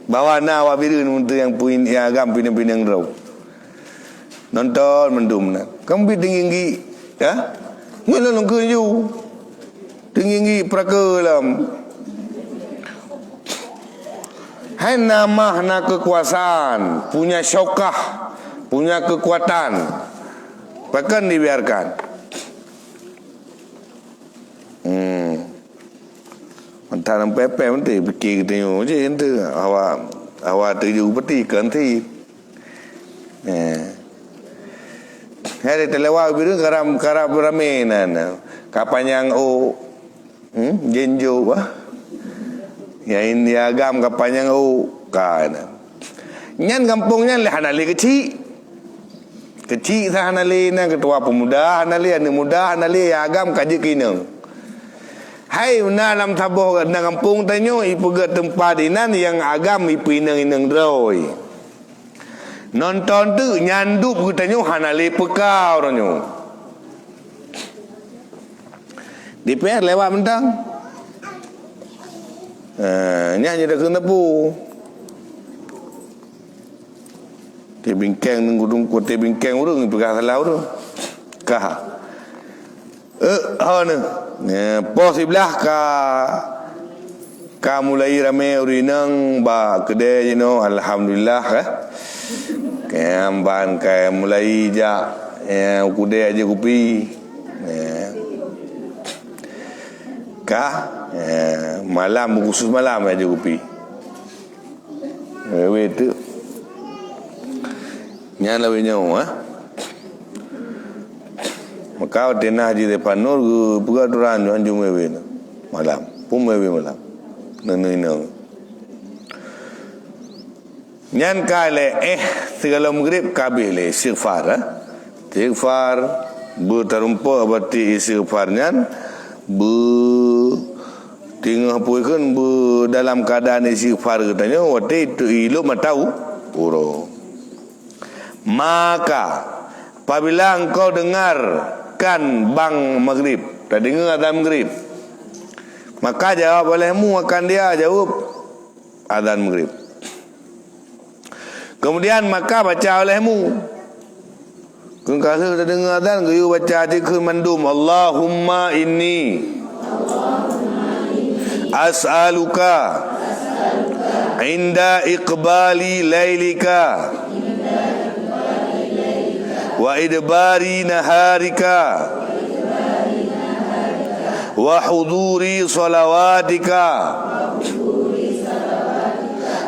bawa nawa biru untuk yang puin, ya agam pinang draw, nonton mendum na, kamu tinggi. Ya, mula longkun you, tinggi prakalam. Hai nama na kekuasaan, punya syaukah, punya kekuatan, bahkan dibiarkan. Antara pepe nanti fikir kita je nanti awak tuju peti kanti. Hari terlewat biru karap ramenan. Kapan yang jenjo ya ini agam kapan yang kan. Nyan kampungnya le hanali kecil sah hanali na ketua pemuda hanali anu muda hanali agam kaji kineng. Hai una lam taboh na kampung tanyo ipugat tempat inan yang agam ipinang-inang droi. Nonton tu nyandup kutanyo hanale pekau ranyo. DPR lewat mentang. Nyanyi dah kena pu. Dia bingkang nunggu kote bingkang urang pegang salah urang. Kah. Ha ne. Pos sebelah ka mulai ramai urinang ba kedai alhamdulillah Kamban kai mulai ja kudai aja kopi. Malam khusus malam aja kopi. Tu. Nyala wenyo Makau tenah di depan nur buka duran anjung mewe malam. Pum mewe malam. Nang. Nyan kale segala maghrib kabeh le istighfar istighfar berterumpa berarti istighfar nyan tinggal puikan dalam keadaan istighfar katanya waktu itu ilmu matau puro. Maka apabila engkau dengarkan bang maghrib, tak dengar azan maghrib, maka jawab olehmu akan dia jawab azan maghrib. Kemudian maka baca olehmu. Kalau dah dengar azan, you baca zikir mandum. Allahumma inni as'aluka inda iqbali lailika wa idbari naharika wa huduri salawatika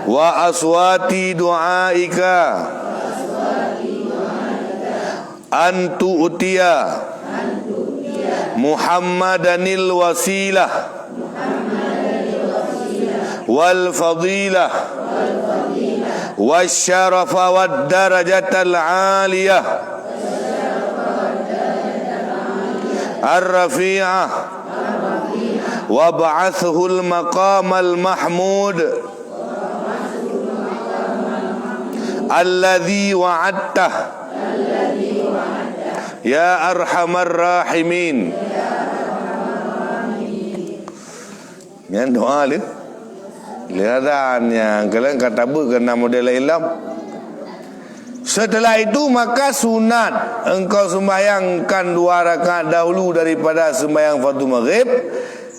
wa aswati du'aika antu utia Muhammadanil wasilah wal fadilah wasyarafa wad darajatal aliyah ar-rafi'ah wab'athul maqamal mahmud alladhi wa'adtah ya arhamar rahimin. Yang doa ni lihatlah yang kalian kata kena model ilmu. Setelah itu maka sunat engkau sembahyangkan 2 rakaat dahulu daripada sembahyang fardu maghrib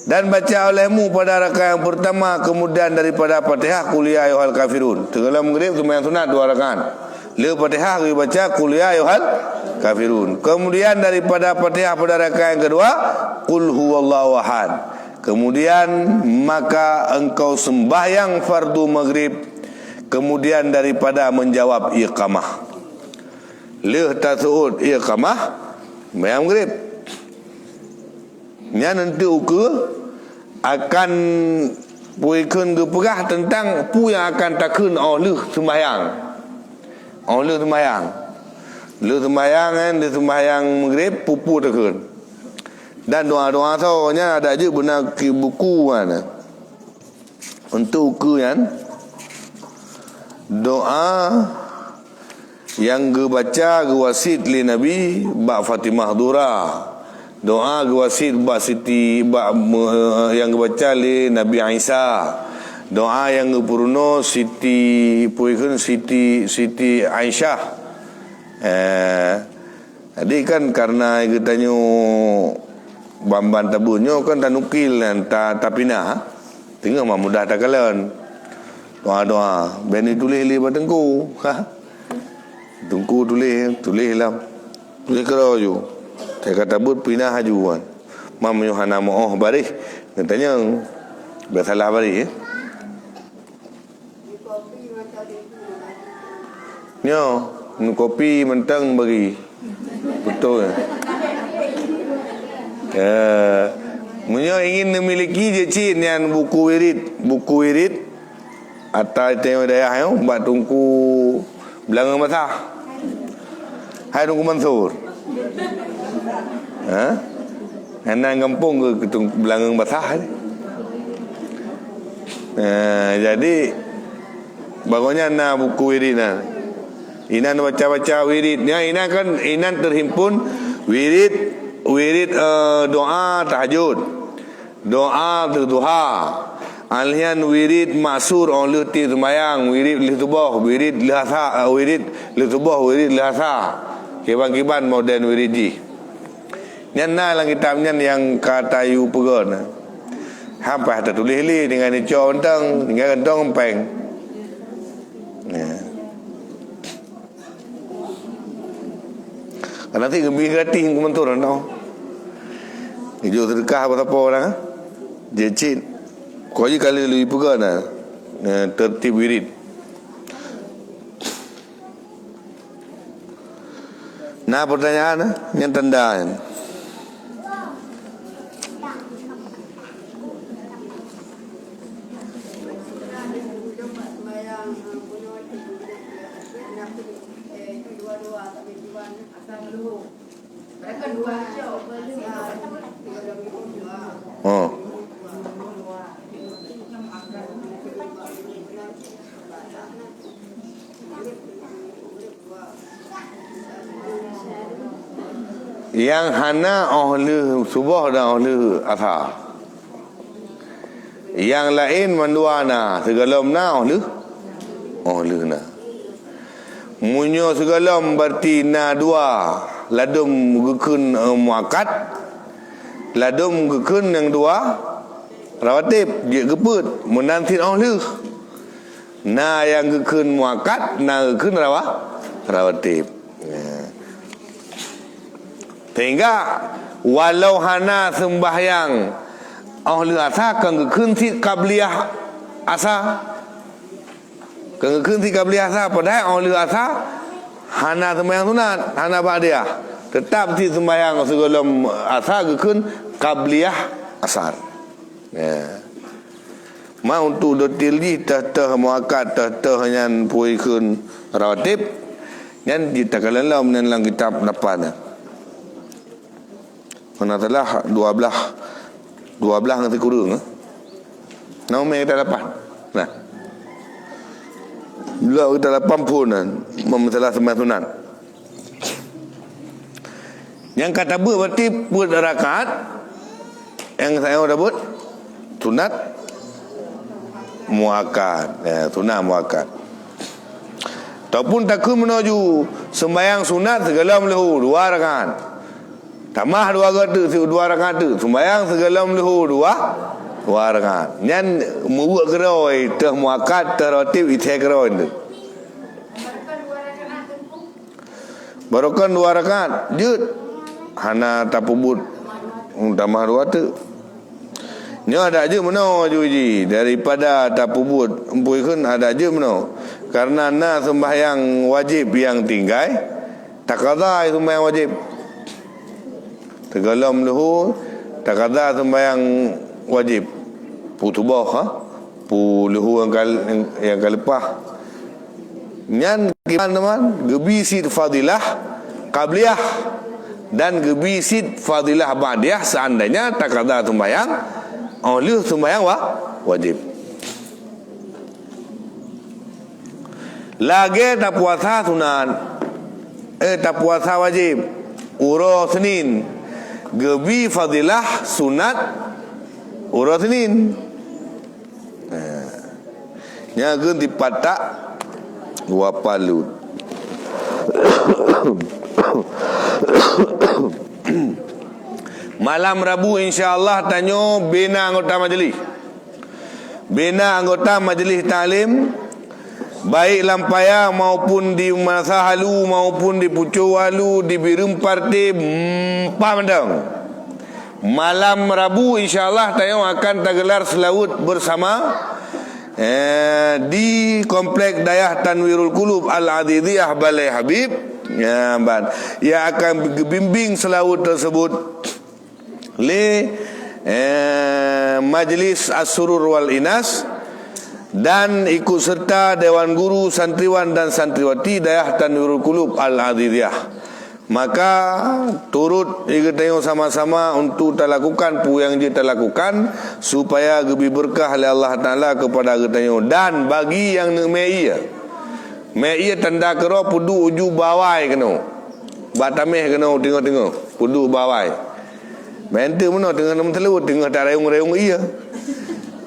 dan baca olehmu pada rakaat yang pertama, kemudian daripada Fatihah qul ya ayyuhal kafirun. Segala maghrib sembahyang sunat 2 rakaat. Lepas Fatihah kita baca qul ya ayyuhal kafirun. Kemudian daripada Fatihah pada rakaat yang kedua qul huwallahu ahad. Kemudian maka engkau sembahyang fardu maghrib, kemudian daripada menjawab iqamah. Leh tasud iqamah sembahyang maghrib. Nya nanti ukur akan puikun geperah tentang pu yang akan takun oleh sembahyang. Oleh sembahyang. Lu sembahyang kan, dia sembahyang maghrib pupu takun. Dan doa-doa soalnya ada je benar buku kan. Untuk ukur kan doa yang gebaca gewasid li Nabi ba Fatimah Dura. Doa gewasid ba Siti ba yang gebaca li Nabi Isa. Doa yang gepurno Siti puikun Siti Aisyah. Jadi kan karena kita bamban tabunyo kan tak nukil dan tak pindah. Tinggal mah mudah tak kalian. Doa-doa beni tulis li batengku. Tungku tulis lah. Tulis kerau ju. Saya kata but pindah hajuan. Mam Yohana moh baris. Katanya bersalah baris. Nyo, kopi mentang bagi. Betul. Munyo ingin memiliki je cin yang buku wirid atau tengok daya yo buat tungku belanga masa. Hai tungku Mansur. Anak kampung ke belakang basah ni. Jadi bagusnya na buku wirid na. Inan baca-baca wirid. Ya, inan kan inan terhimpun wirid doa tahajud, doa duha. Alian wirid maksur oleh ti sembahyang, wirid li tubuh, wirid lihasa, wirid li tubuh, wirid lihasa. Kiban-kiban modern wirid ji. Nyan na lang kitabnya yang kata yu pegon. Hampa tertulis li dengan ico ontang, dengan gentong peng. Nanti gembi gratis komentar tau. Hijau sedekah apa orang jecit. Kau je kali lu pegang tertib wirid. Nah pertanyaan yang tanda. Oh. Yang hana oleh subuh dan oleh asar. Yang lain menduana segalam na oleh na. Munyo segalam berarti na dua ladum gekun muakat. Ladum gekun yang dua rawatib dia geput menantin oleh. Na yang gekun muakat, na gekun rawatib. Sehingga walau hana sembahyang ahli asa kan gekun qabliyah asa. Kan gekun qabliyah asa padahal ahli asa hana sembahyang sunat, hana ba'diyah. Tetap si sembahyang sebelum asa gekun qabliyah asar. Ya. Ma untuk detail di tah muakat tah nyan puikun rawatib nyan ditakalam nan lang kitab dapan. Mana telah 12 nanti kurung. Nama kita 8. Nah. Bila kita 8 pun memasalah sembahyang sunat. Yang kata berarti buat rakaat yang saya dah buat sunat muakkad. Ya, sunat muakkad. Ataupun takut menuju sembahyang sunat segala lehu 2 rakaat. Tamah 2 rakaat tu sembahyang segala lehu 2 rakaat. Nyan mubuat keroi teh muakkad teh ratib ite keroi tu. Barokan 2 rakaat jut hana tapubut tambah 2 tu. Nya ada je meno juji daripada tapubut empuikeun ada je meno. Karena na sembahyang wajib yang tinggal takadha sembahyang wajib. Tegalam lehu takadha sembahyang wajib. Putubah pu lehu yang kalepah. Nyan teman-teman gebisit fadilah qabliyah dan gebisit fadilah ba'diyah seandainya takadha sembahyang oleh sembahyang wajib. Lagi tak puasa sunat, tak puasa wajib, uro Senin, gebi fadilah sunat, uro Senin. Nya geun dipatak 2 palut. Malam Rabu insya-Allah tanyo bina anggota majlis. Bina anggota majlis taklim baik lampaya maupun di masa halu maupun di pucuk halu di birum parti pamandang. Malam Rabu insya-Allah tanyo akan tergelar selawat bersama di komplek Dayah Tanwirul Qulub Al-Adidiyah Balai Habib. Ya, ia akan bimbing selawat tersebut li Majlis As-Surur wal Inas dan ikut serta Dewan Guru Santriwan dan Santriwati Dayah Tanwirul Qulub Al-Adidiyah. Maka turut kita tengok sama-sama untuk kita lakukan pu yang kita lakukan supaya lebih berkah oleh Allah Ta'ala kepada kita tengok. Dan bagi yang nak Mei tanda kera pudu uju bawai kena. Batameh kena tengok-tengok. Pudu bawai. Mente mana tengah nam telu tengah tak reung-reung ia.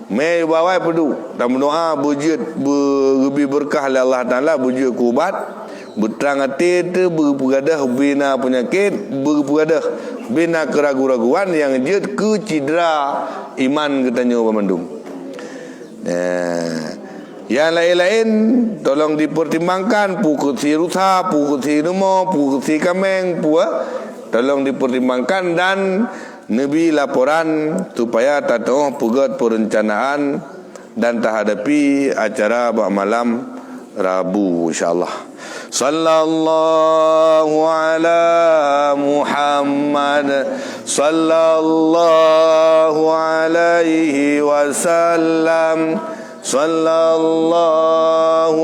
Mei bawai pudu. Dan berdoa bujud lebih berkah oleh Allah Ta'ala bujud kubat. Berterang hati itu berpegadah bina penyakit, berpegadah bina keraguan-raguan yang jid ke cidera iman katanya pemandum. Yang lain-lain tolong dipertimbangkan pukul si rusa, pukul si nemo, pukul si kameng, tolong dipertimbangkan dan Nabi laporan supaya tak tahu pugat perencanaan dan tak hadapi acara malam Rabu insyaAllah. Sallallahu ala Muhammad sallallahu alaihi wasallam. Sallallahu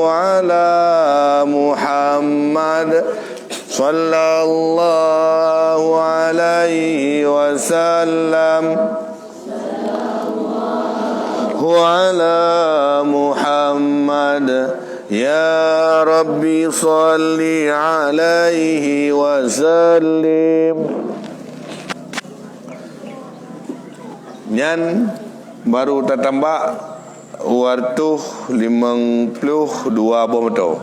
ala Muhammad sallallahu alaihi wasallam. Ala Muhammad ya Rabbi salli alaihi wasallim. Nyan baru tertambah waktu 52 bom tu.